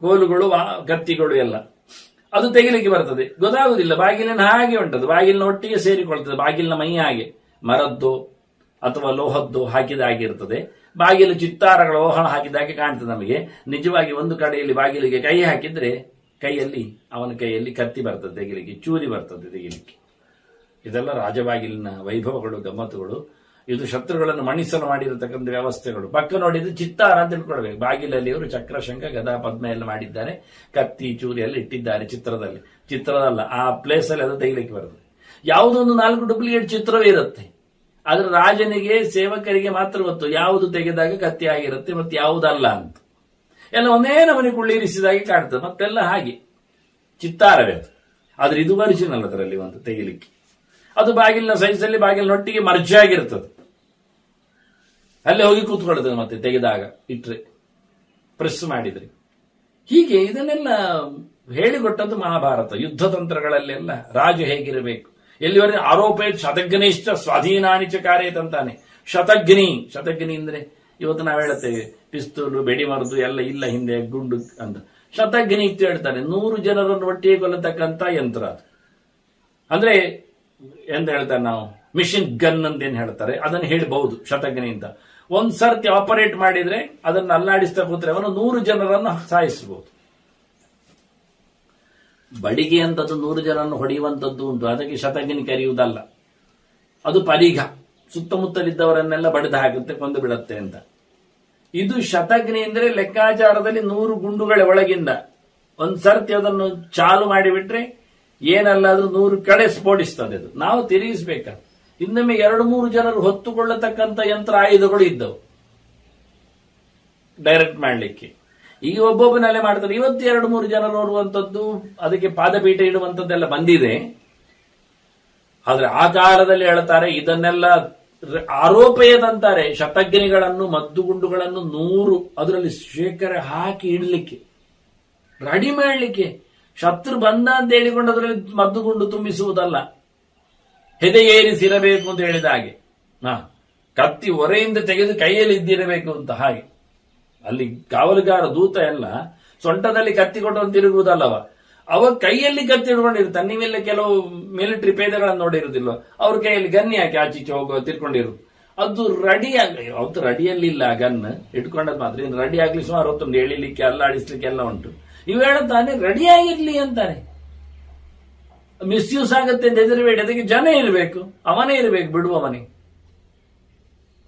ಕೋಲುಗಳು, ಕತ್ತಿಗಳು ಎಲ್ಲ. ಅದು ತೆಗಿಲಿಕ್ಕೆ ಬರ್ತದೆ, ಗೊತ್ತಾಗುವುದಿಲ್ಲ. ಬಾಗಿಲಿನ ಹಾಗೆ ಉಂಟದು, ಬಾಗಿಲಿನ ಒಟ್ಟಿಗೆ ಸೇರಿಕೊಳ್ತದೆ. ಬಾಗಿಲಿನ ಮೈ ಹಾಗೆ ಮರದ್ದು ಅಥವಾ ಲೋಹದ್ದು ಹಾಕಿದ ಹಾಗೆ ಇರ್ತದೆ. ಬಾಗಿಲು ಚಿತ್ತಾರಗಳ ಲೋಹ ಹಾಕಿದಾಗೆ ಕಾಣ್ತದೆ ನಮಗೆ. ನಿಜವಾಗಿ ಒಂದು ಕಡೆಯಲ್ಲಿ ಬಾಗಿಲಿಗೆ ಕೈ ಹಾಕಿದ್ರೆ ಅವನ ಕೈಯಲ್ಲಿ ಕತ್ತಿ ಬರ್ತದೆ ತೆಗಿಲಿಕ್ಕೆ, ಚೂರಿ ಬರ್ತದೆ ತೆಗಿಲಿಕ್ಕೆ. ಇದೆಲ್ಲ ರಾಜಬಾಗಿಲಿನ ವೈಭವಗಳು, ಗಮ್ಮತ್ತುಗಳು. ಇದು ಶತ್ರುಗಳನ್ನು ಮಣಿಸಲು ಮಾಡಿರತಕ್ಕಂಥ ವ್ಯವಸ್ಥೆಗಳು. ಪಕ್ಕ ನೋಡಿದ್ರೆ ಚಿತ್ತಾರ ಅಂತ ತಿಳ್ಕೊಳ್ಬೇಕು. ಬಾಗಿಲಲ್ಲಿ ಅವರು ಚಕ್ರ, ಶಂಖ, ಗದಾ, ಪದ್ಮ ಎಲ್ಲ ಮಾಡಿದ್ದಾರೆ, ಕತ್ತಿ, ಚೂರಿ ಎಲ್ಲ ಇಟ್ಟಿದ್ದಾರೆ. ಚಿತ್ರದಲ್ಲ, ಆ ಪ್ಲೇಸ್ ಅಲ್ಲಿ ಅದು ತೆಗಿಲಿಕ್ಕೆ ಬರ್ತದೆ. ಯಾವುದೊಂದು 4 ಡೂಪ್ಲಿಕೇಟ್ ಚಿತ್ರವೇ ಇರುತ್ತೆ. ಆದ್ರೆ ರಾಜನಿಗೆ, ಸೇವಕರಿಗೆ ಮಾತ್ರ ಗೊತ್ತು ಯಾವುದು ತೆಗೆದಾಗ ಕತ್ತಿ ಆಗಿರುತ್ತೆ ಮತ್ತೆ ಯಾವುದಲ್ಲ ಅಂತ. ಎಲ್ಲ ಒಂದೇ ನಮನೆ ಕುಳ್ಳಿರಿಸಿದಾಗೆ ಕಾಣ್ತದೆ, ಮತ್ತೆಲ್ಲ ಹಾಗೆ ಚಿತ್ತಾರವೇ ಅದು. ಆದ್ರೆ ಇದು ಒರಿಜಿನಲ್ ಅದರಲ್ಲಿ ಒಂದು ತೆಗಿಲಿಕ್ಕೆ. ಅದು ಬಾಗಿಲಿನ ಸೈಜಲ್ಲಿ ಬಾಗಿಲಿನೊಟ್ಟಿಗೆ ಮರ್ಜ್ ಆಗಿರ್ತದೆ, ಅಲ್ಲೇ ಹೋಗಿ ಕೂತ್ಕೊಳ್ಳುತ್ತದೆ. ಮತ್ತೆ ತೆಗೆದಾಗ ಇಟ್ರೆ, ಪ್ರೆಸ್ ಮಾಡಿದ್ರೆ. ಹೀಗೆ ಇದನ್ನೆಲ್ಲ ಹೇಳಿಕೊಟ್ಟದ್ದು ಮಹಾಭಾರತ. ಯುದ್ಧ ತಂತ್ರಗಳಲ್ಲೆಲ್ಲ ರಾಜ ಹೇಗಿರಬೇಕು, ಎಲ್ಲಿವರೆಗೆ ಆರೋಪೇತ್ ಶತಘ್ನಿಶ್ಚ ಸ್ವಾಧೀನಾನಿಚ ಕಾರ್ಯತ್ ಅಂತಾನೆ. ಶತಘ್ನಿ ಅಂದ್ರೆ ಇವತ್ತು ನಾವು ಹೇಳುತ್ತೇವೆ ಪಿಸ್ತೂಲು, ಬೆಡಿಮರದು ಎಲ್ಲ ಇಲ್ಲ, ಹಿಂದೆ ಗುಂಡು ಅಂತ. ಶತಘ್ನಿ ಅಂತ ಹೇಳ್ತಾರೆ, 100 ಜನರನ್ನು ಒಟ್ಟಿಗೆ ಕೊಲ್ಲತಕ್ಕಂತ ಯಂತ್ರ ಅದು. ಅಂದ್ರೆ ಎಂತ ಹೇಳ್ತಾರೆ ನಾವು, ಮಿಷಿನ್ ಗನ್ ಅಂತ ಏನ್ ಹೇಳ್ತಾರೆ, ಅದನ್ನು ಹೇಳಬಹುದು ಶತಘ್ನಿ ಅಂತ. ಒಂದ್ ಸರ್ತಿ ಆಪರೇಟ್ ಮಾಡಿದ್ರೆ ಅದನ್ನು ಅಲ್ಲಾಡಿಸ್ತಾ ಕೂತ್ರೆ ಅವನು 100 ಜನರನ್ನು ಸಾಯಿಸಬಹುದು. ಬಡಿಗೆ ಅಂತದ್ದು 100 ಜನರನ್ನು ಹೊಡೆಯುವಂತದ್ದು ಉಂಟು, ಅದಕ್ಕೆ ಶತಘ್ನಿ ಕರೆಯುವುದಲ್ಲ. ಅದು ಪರಿಘ, ಸುತ್ತಮುತ್ತಲಿದ್ದವರನ್ನೆಲ್ಲ ಬಡಿದು ಹಾಕುತ್ತೆ, ಕೊಂದು ಬಿಡುತ್ತೆ ಅಂತ. ಇದು ಶತಘ್ನಿ ಅಂದ್ರೆ ಲೆಕ್ಕಾಚಾರದಲ್ಲಿ 100 ಗುಂಡುಗಳ ಒಳಗಿಂದ ಒಂದ್ ಸರ್ತಿ ಅದನ್ನು ಚಾಲು ಮಾಡಿಬಿಟ್ರೆ ಏನಲ್ಲಾದ್ರೂ 100 ಕಡೆ ಸ್ಫೋಟಿಸ್ತದೆ. ಅದು ನಾವು ತಿರುಗಿಸ್ಬೇಕ. ಇನ್ನೊಮ್ಮೆ 2-3 ಜನರು ಹೊತ್ತುಕೊಳ್ಳತಕ್ಕಂಥ ಯಂತ್ರ ಆಯುಧಗಳು ಇದ್ದವು ಡೈರೆಕ್ಟ್ ಮಾಡ್ಲಿಕ್ಕೆ. ಈಗ ಒಬ್ಬೊಬ್ಬನಲ್ಲೇ ಮಾಡ್ತಾರೆ. ಇವತ್ತು 2-3 ಜನರು ನೋಡುವಂಥದ್ದು, ಅದಕ್ಕೆ ಪಾದಪೀಠ ಇಡುವಂಥದ್ದೆಲ್ಲ ಬಂದಿದೆ. ಆದ್ರೆ ಆ ಕಾಲದಲ್ಲಿ ಹೇಳ್ತಾರೆ, ಇದನ್ನೆಲ್ಲ ಆರೋಪಯದಂತಾರೆ. ಶತಘ್ನಿಗಳನ್ನು, ಮದ್ದುಗುಂಡುಗಳನ್ನು 100 ಅದರಲ್ಲಿ ಶೇಖರ ಹಾಕಿ ಇಡ್ಲಿಕ್ಕೆ, ರೆಡಿ ಮಾಡ್ಲಿಕ್ಕೆ. ಶತ್ರು ಬಂದ ಅಂತ ಹೇಳಿಕೊಂಡು ಅದರಲ್ಲಿ ಮದ್ದುಗುಂಡು ತುಂಬಿಸುವುದಲ್ಲ, ಹೆದೆ ಏರಿಸಿರಬೇಕು ಅಂತ ಹೇಳಿದ ಹಾಗೆ. ಕತ್ತಿ ಹೊರೆಯಿಂದ ತೆಗೆದು ಕೈಯಲ್ಲಿ ಇದ್ದಿರಬೇಕು ಅಂತ. ಹಾಗೆ ಅಲ್ಲಿ ಕಾವಲುಗಾರ ದೂತ ಎಲ್ಲ ಸೊಂಟದಲ್ಲಿ ಕತ್ತಿ ಕೊಟ್ಟು ತಿರುಗುವುದಲ್ಲವ, ಅವ ಕೈಯಲ್ಲಿ ಕತ್ತಿ ಹಿಡ್ಕೊಂಡಿರ್ತಾನೆ. ನೀವೆಲ್ಲ ಕೆಲವು ಮಿಲಿಟರಿ ಪೇದೆಗಳನ್ನು ನೋಡಿರುವುದಿಲ್ಲ, ಅವ್ರ ಕೈಯಲ್ಲಿ ಗನ್ನಿ ಹಾಕಿ ಆಚೀಚೆ ಹೋಗುವ ತಿರ್ಕೊಂಡಿರು. ಅದು ರೆಡಿ ಅವತ್ತು ರೆಡಿಯಲ್ಲಿ ಇಲ್ಲ, ಗನ್ ಇಟ್ಕೊಂಡದ್ ಮಾತ್ರ. ಇನ್ನು ರೆಡಿ ಆಗ್ಲಿ ಸುಮಾರು ಹೊತ್ತೊಂದು ಎಳಿಲಿಕ್ಕೆ, ಅಲ್ಲಾಡಿಸ್ಲಿಕ್ಕೆ ಎಲ್ಲ ಉಂಟು. ಇವು ಹೇಳುತ್ತಾನೆ ರೆಡಿ ಆಗಿರ್ಲಿ ಅಂತಾನೆ. ಮಿಸ್ಯೂಸ್ ಆಗತ್ತೆ ಅಂತ ಹೆದರಬೇಡಿ, ಅದಕ್ಕೆ ಜನ ಇರಬೇಕು, ಅವನೇ ಇರಬೇಕು, ಬಿಡುವವನೇ.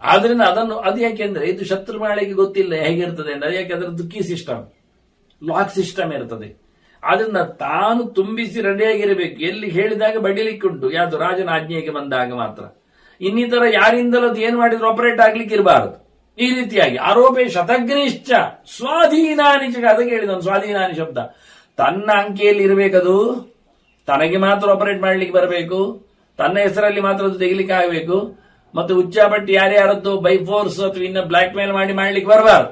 ಆದ್ರಿಂದ ಅದು ಯಾಕೆಂದ್ರೆ ಇದು ಶತ್ರುಮಾಳಿಗೆ ಗೊತ್ತಿಲ್ಲ ಹೇಗಿರ್ತದೆ ಅಂದ್ರೆ, ಯಾಕೆ ಅದರದ್ದು ಕೀ ಸಿಸ್ಟಮ್, ಲಾಕ್ ಸಿಸ್ಟಮ್ ಇರ್ತದೆ. ಆದ್ರಿಂದ ತಾನು ತುಂಬಿಸಿ ರೆಡಿಯಾಗಿರಬೇಕು. ಎಲ್ಲಿ ಹೇಳಿದಾಗ ಬಡಿಲಿಕ್ಕೆ ಉಂಟು, ಯಾವುದು ರಾಜನ ಆಜ್ಞೆಗೆ ಬಂದಾಗ ಮಾತ್ರ. ಇನ್ನಿತರ ಯಾರಿಂದಲೂ ಅದು ಏನ್ ಮಾಡಿದ್ರು ಆಪರೇಟ್ ಆಗ್ಲಿಕ್ಕೆ ಇರಬಾರದು. ಈ ರೀತಿಯಾಗಿ ಆರೋಪೇ ಶತಗ್ನಿಶ್ಚ ಸ್ವಾಧೀನಾನಿಚ, ಅದಕ್ಕೆ ಹೇಳಿದನು ಸ್ವಾಧೀನಾನಿ ಶಬ್ದ. ತನ್ನ ಅಂಕೆಯಲ್ಲಿ ಇರಬೇಕದು, ತನಗೆ ಮಾತ್ರ ಆಪರೇಟ್ ಮಾಡ್ಲಿಕ್ಕೆ ಬರಬೇಕು, ತನ್ನ ಹೆಸರಲ್ಲಿ ಮಾತ್ರ ಅದು ತೆಗಿಲಿಕ್ಕೆ ಆಗಬೇಕು. ಮತ್ತು ಉಚ್ಚಾಪಟ್ಟಿ ಯಾರ್ಯಾರದ್ದು ಬೈ ಫೋರ್ಸ್ ಅಥವಾ ಇನ್ನ ಬ್ಲಾಕ್ ಮೇಲ್ ಮಾಡಿ ಮಾಡ್ಲಿಕ್ಕೆ ಬರಬಾರದು.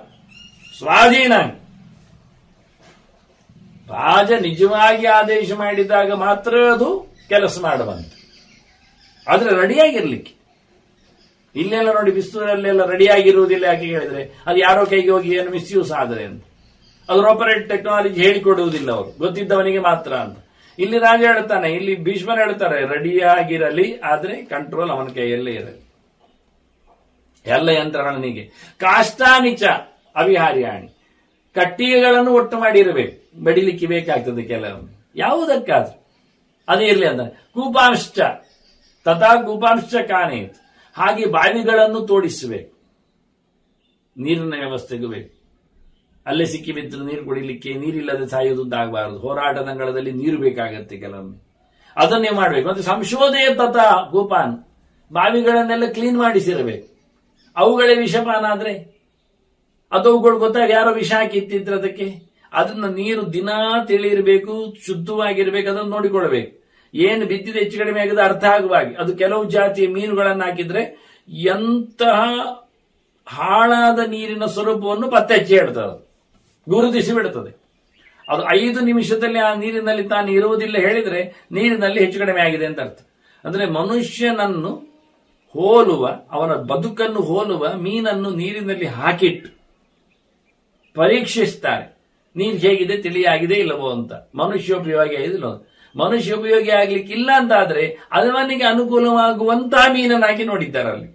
ಸ್ವಾಧೀನ ರಾಜ ನಿಜವಾಗಿ ಆದೇಶ ಮಾಡಿದಾಗ ಮಾತ್ರ ಅದು ಕೆಲಸ ಮಾಡುವಂತ. ಆದ್ರೆ ರೆಡಿಯಾಗಿರ್ಲಿಕ್ಕೆ ಇಲ್ಲೆಲ್ಲ ನೋಡಿ, ಬಿಸ್ತೂರಲ್ಲೆಲ್ಲ ರೆಡಿಯಾಗಿರುವುದಿಲ್ಲ. ಯಾಕೆ ಹೇಳಿದ್ರೆ ಅದು ಯಾರೋ ಕೈಗೆ ಹೋಗಿ ಏನು ಮಿಸ್ಯೂಸ್ ಆದರೆ ಅಂತ, ಅದ್ರ ಆಪರೇಟ್ ಟೆಕ್ನಾಲಜಿ ಹೇಳಿಕೊಡುವುದಿಲ್ಲ, ಅವರು ಗೊತ್ತಿದ್ದವನಿಗೆ ಮಾತ್ರ ಅಂತ. ಇಲ್ಲಿ ರಾಜ ಹೇಳ್ತಾನೆ, ಇಲ್ಲಿ ಭೀಷ್ಮರು ಹೇಳ್ತಾರೆ ರೆಡಿಯಾಗಿರಲಿ, ಆದ್ರೆ ಕಂಟ್ರೋಲ್ ಅವನ ಕೈಯಲ್ಲೇ ಇರಲಿ, ಎಲ್ಲ ಯಂತ್ರಗಳನಿಗೆ. ಕಾಷ್ಟಾನಿಚ ಅವಿಹಾರ್ಯಾಣಿ, ಕಟ್ಟಿಗೆಗಳನ್ನು ಒಟ್ಟು ಮಾಡಿರಬೇಕು, ಬಡಿಲಿಕ್ಕೆ ಬೇಕಾಗ್ತದೆ ಕೆಲವೊಮ್ಮೆ, ಯಾವುದಕ್ಕಾದ್ರೂ ಅದೇ ಇರಲಿ ಅಂತ. ಕೂಪಾಂಶ ತಥಾ ಕೂಪಾಂಶ ಕಾನೇತ್, ಹಾಗೆ ಬಾವಿಗಳನ್ನು ತೋಡಿಸಬೇಕು, ನೀರಿನ ವ್ಯವಸ್ಥೆಗೂ ಬೇಕು. ಅಲ್ಲೇ ಸಿಕ್ಕಿ ಬಿದ್ದು ನೀರು ಕುಡಿಲಿಕ್ಕೆ ನೀರಿಲ್ಲದೆ ಸಾಯುವುದಾಗಬಾರದು. ಹೋರಾಟದಂಗಳದಲ್ಲಿ ನೀರು ಬೇಕಾಗತ್ತೆ ಕೆಲವೊಮ್ಮೆ, ಅದನ್ನೇ ಮಾಡಬೇಕು. ಮತ್ತೆ ಸಂಶೋಧನೆ ತಥಾ ಗೋಪಾನ್, ಬಾವಿಗಳನ್ನೆಲ್ಲ ಕ್ಲೀನ್ ಮಾಡಿಸಿರಬೇಕು. ಅವುಗಳೇ ವಿಷಪಾನ ಆದ್ರೆ ಅವುಗಳು ಗೊತ್ತಾಗ ಯಾರೋ ವಿಷ ಹಾಕಿತ್ತಿದ್ರೆ ಅದಕ್ಕೆ, ಅದನ್ನ ನೀರು ದಿನಾ ತಿಳಿಯಿರಬೇಕು, ಶುದ್ಧವಾಗಿರ್ಬೇಕು, ಅದನ್ನು ನೋಡಿಕೊಳ್ಬೇಕು. ಏನು ಬಿದ್ದಿದೆ ಹೆಚ್ಚು ಕಡಿಮೆ ಆಗಿದೆ ಅರ್ಥ ಆಗುವಾಗಿ. ಅದು ಕೆಲವು ಜಾತಿಯ ಮೀನುಗಳನ್ನು ಹಾಕಿದ್ರೆ ಎಂತಹ ಹಾಳಾದ ನೀರಿನ ಸ್ವರೂಪವನ್ನು ಪತ್ತೆ ಹಚ್ಚಿ ಹೇಳ್ತದೆ, ಗುರುತಿಸಿ ಬಿಡುತ್ತದೆ. ಅದು 5 ನಿಮಿಷದಲ್ಲಿ ಆ ನೀರಿನಲ್ಲಿ ತಾನು ಇರುವುದಿಲ್ಲ ಹೇಳಿದ್ರೆ ನೀರಿನಲ್ಲಿ ಹೆಚ್ಚು ಕಡಿಮೆ ಆಗಿದೆ ಅಂತ ಅರ್ಥ. ಅಂದ್ರೆ ಮನುಷ್ಯನನ್ನು ಹೋಲುವ, ಅವನ ಬದುಕನ್ನು ಹೋಲುವ ಮೀನನ್ನು ನೀರಿನಲ್ಲಿ ಹಾಕಿಟ್ಟು ಪರೀಕ್ಷಿಸ್ತಾರೆ, ನೀರು ಹೇಗಿದೆ, ತಿಳಿಯಾಗಿದೆ ಇಲ್ಲವೋ ಅಂತ. ಮನುಷ್ಯೋಪಯೋಗಿ ಆಗಿದಿಲ್ಲ, ಮನುಷ್ಯೋಪಯೋಗಿ ಆಗ್ಲಿಕ್ಕೆ ಇಲ್ಲ ಅಂತ ಆದ್ರೆ ಅದವನಿಗೆ ಅನುಕೂಲವಾಗುವಂತಹ ಮೀನನ್ನು ಹಾಕಿ ನೋಡಿದ್ದಾರೆ ಅಲ್ಲಿ.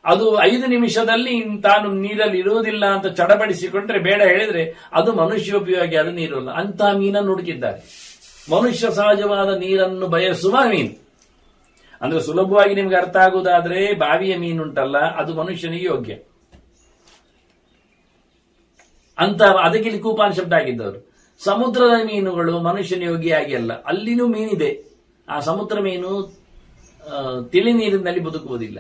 ಅದು 5 ನಿಮಿಷದಲ್ಲಿ ತಾನು ನೀರಲ್ಲಿ ಇರುವುದಿಲ್ಲ ಅಂತ ಚಡಪಡಿಸಿಕೊಂಡ್ರೆ ಬೇಡ ಹೇಳಿದ್ರೆ ಅದು ಮನುಷ್ಯೋಪಯೋಗಿ ಆದ ನೀರಲ್ಲ, ಅಂತಹ ಮೀನನ್ನು ಹುಡುಕಿದ್ದಾರೆ. ಮನುಷ್ಯ ಸಹಜವಾದ ನೀರನ್ನು ಬಯಸುವ ಮೀನು ಅಂದ್ರೆ ಸುಲಭವಾಗಿ ನಿಮ್ಗೆ ಅರ್ಥ ಆಗುವುದಾದ್ರೆ ಬಾವಿಯ ಮೀನುಂಟಲ್ಲ, ಅದು ಮನುಷ್ಯನಿಗೆ ಯೋಗ್ಯ ಅಂತ. ಅದಕ್ಕೆ ಇಲ್ಲಿ ಕೂಪಾನ್ ಶಬ್ದ ಆಗಿದ್ದವರು. ಸಮುದ್ರದ ಮೀನುಗಳು ಮನುಷ್ಯನ ಯೋಗ್ಯ ಅಲ್ಲ, ಅಲ್ಲಿನೂ ಮೀನಿದೆ. ಆ ಸಮುದ್ರ ಮೀನು ತಿಳಿ ನೀರಿನಲ್ಲಿ ಬದುಕುವುದಿಲ್ಲ,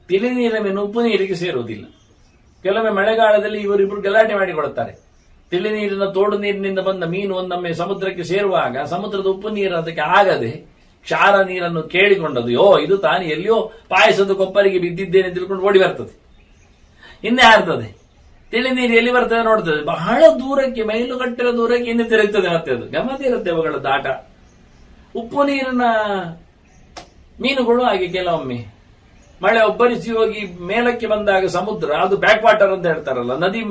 ತಿಳಿ ನೀರಿನ ಮೀನು ಉಪ್ಪು ನೀರಿಗೆ ಸೇರುವುದಿಲ್ಲ. ಕೆಲವೊಮ್ಮೆ ಮಳೆಗಾಲದಲ್ಲಿ ಇವರಿಬ್ಬರು ಗಲಾಟೆ ಮಾಡಿಕೊಡುತ್ತಾರೆ. ತಿಳಿ ನೀರಿನ ತೋಡು ನೀರಿನಿಂದ ಬಂದ ಮೀನು ಒಂದೊಮ್ಮೆ ಸಮುದ್ರಕ್ಕೆ ಸೇರುವಾಗ ಸಮುದ್ರದ ಉಪ್ಪು ನೀರು ಅದಕ್ಕೆ ಆಗದೆ ಕ್ಷಾರ ನೀರನ್ನು ಕೇಳಿಕೊಂಡದು, ಇದು ತಾನು ಎಲ್ಲಿಯೋ ಪಾಯಸದ ಕೊಪ್ಪರಿಗೆ ಬಿದ್ದಿದ್ದೇನೆ ತಿಳ್ಕೊಂಡು ಓಡಿ ಬರ್ತದೆ, ಹಿಂದೆ ಹಾರ್ತದೆ. ತಿಳಿ ನೀರು ಎಲ್ಲಿ ಬರ್ತದೆ ನೋಡ್ತದೆ, ಬಹಳ ದೂರಕ್ಕೆ, ಮೈಲುಗಟ್ಟರ ದೂರಕ್ಕೆ ಹಿಂದೆ ತಿರುಗ್ತದೆ. ಮತ್ತೆ ಅದು ಗಮತ ಇರುತ್ತೆ ಅವುಗಳ ದಾಟ. ಉಪ್ಪು ನೀರಿನ ಮೀನುಗಳು ಹಾಗೆ ಕೆಲವೊಮ್ಮೆ ಮಳೆ ಒಬ್ಬರಿಸಿ ಹೋಗಿ ಮೇಲಕ್ಕೆ ಬಂದಾಗ ಸಮುದ್ರ, ಅದು ಬ್ಯಾಕ್ ವಾಟರ್ ಅಂತ ಹೇಳ್ತಾರಲ್ಲ, ನದಿ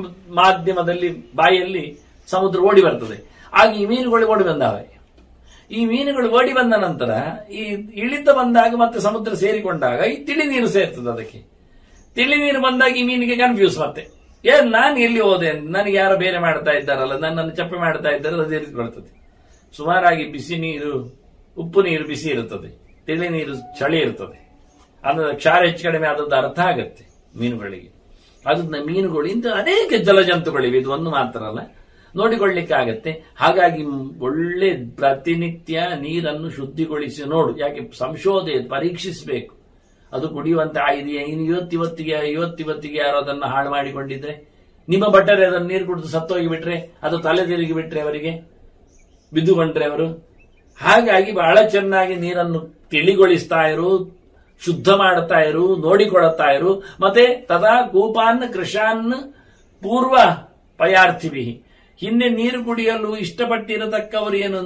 ಮಾಧ್ಯಮದಲ್ಲಿ ಬಾಯಲ್ಲಿ ಸಮುದ್ರ ಓಡಿ ಬರ್ತದೆ. ಆಗ ಈ ಮೀನುಗಳು ಓಡಿ ಬಂದಾವೆ. ಈ ಮೀನುಗಳು ಓಡಿ ಬಂದ ನಂತರ ಈ ಇಳಿತ ಬಂದಾಗ ಮತ್ತೆ ಸಮುದ್ರ ಸೇರಿಕೊಂಡಾಗ ಈ ತಿಳಿ ನೀರು ಸೇರ್ತದೆ. ಅದಕ್ಕೆ ತಿಳಿ ನೀರು ಬಂದಾಗ ಈ ಮೀನಿಗೆ ಕನ್ಫ್ಯೂಸ್. ಮತ್ತೆ ನಾನು ಎಲ್ಲಿ ಹೋದೆ, ನನಗೆ ಯಾರೋ ಬೇರೆ ಮಾಡ್ತಾ ಇದ್ದಾರಲ್ಲ, ನನ್ನನ್ನು ಚಪ್ಪೆ ಮಾಡ್ತಾ ಇದ್ದಾರೆ, ಅದು ಸೇರಿಕೊಳ್ತದೆ. ಸುಮಾರಾಗಿ ಬಿಸಿ ನೀರು, ಉಪ್ಪು ನೀರು ಬಿಸಿ ಇರುತ್ತದೆ, ತಿಳಿ ನೀರು ಚಳಿ ಇರ್ತದೆ. ಅಂದ್ರೆ ಕ್ಷಾರ ಹೆಚ್ಚು ಕಡಿಮೆ ಆದದ್ದು ಅರ್ಥ ಆಗತ್ತೆ ಮೀನುಗಳಿಗೆ. ಅದನ್ನ ಮೀನುಗಳು ಇಂಥ ಅನೇಕ ಜಲಜಂತುಗಳಿವೆ, ಇದು ಒಂದು ಮಾತ್ರ ಅಲ್ಲ, ನೋಡಿಕೊಳ್ಳಿಕ್ಕೆ ಆಗತ್ತೆ. ಹಾಗಾಗಿ ಒಳ್ಳೆ ಪ್ರತಿನಿತ್ಯ ನೀರನ್ನು ಶುದ್ಧಿಗೊಳಿಸಿ ನೋಡು. ಯಾಕೆ ಸಂಶೋಧನೆ ಪರೀಕ್ಷಿಸಬೇಕು, ಅದು ಕುಡಿಯುವಂತ ಇದೆಯಾ. ಇನ್ನು ಇವತ್ತಿಗೆ ಯಾರೋ ಅದನ್ನು ಹಾಳು ಮಾಡಿಕೊಂಡಿದ್ರೆ, ನಿಮ್ಮ ಬಟ್ಟರೆ ಅದನ್ನು ನೀರು ಕುಡಿದು ಸತ್ತೋಗಿ ಬಿಟ್ರೆ, ಅದು ತಲೆ ತಿರುಗಿ ಬಿಟ್ರೆ, ಅವರಿಗೆ ಬಿದ್ದುಕೊಂಡ್ರೆ ಅವರು. ಹಾಗಾಗಿ ಬಹಳ ಚೆನ್ನಾಗಿ ನೀರನ್ನು ತಿಳಿಗೊಳಿಸ್ತಾ ಇರು, ಶುದ್ಧ ಮಾಡುತ್ತಾ ಇರು, ನೋಡಿಕೊಳ್ಳುತ್ತಾ ಇರು. ಮತ್ತೆ ತದಾ ಕೂಪಾನ್ ಕೃಷಾನ್ ಪೂರ್ವ ಪಯಾರ್ಥಿಭಿ, ಹಿಂದೆ ನೀರು ಕುಡಿಯಲು ಇಷ್ಟಪಟ್ಟಿರತಕ್ಕವರು ಏನು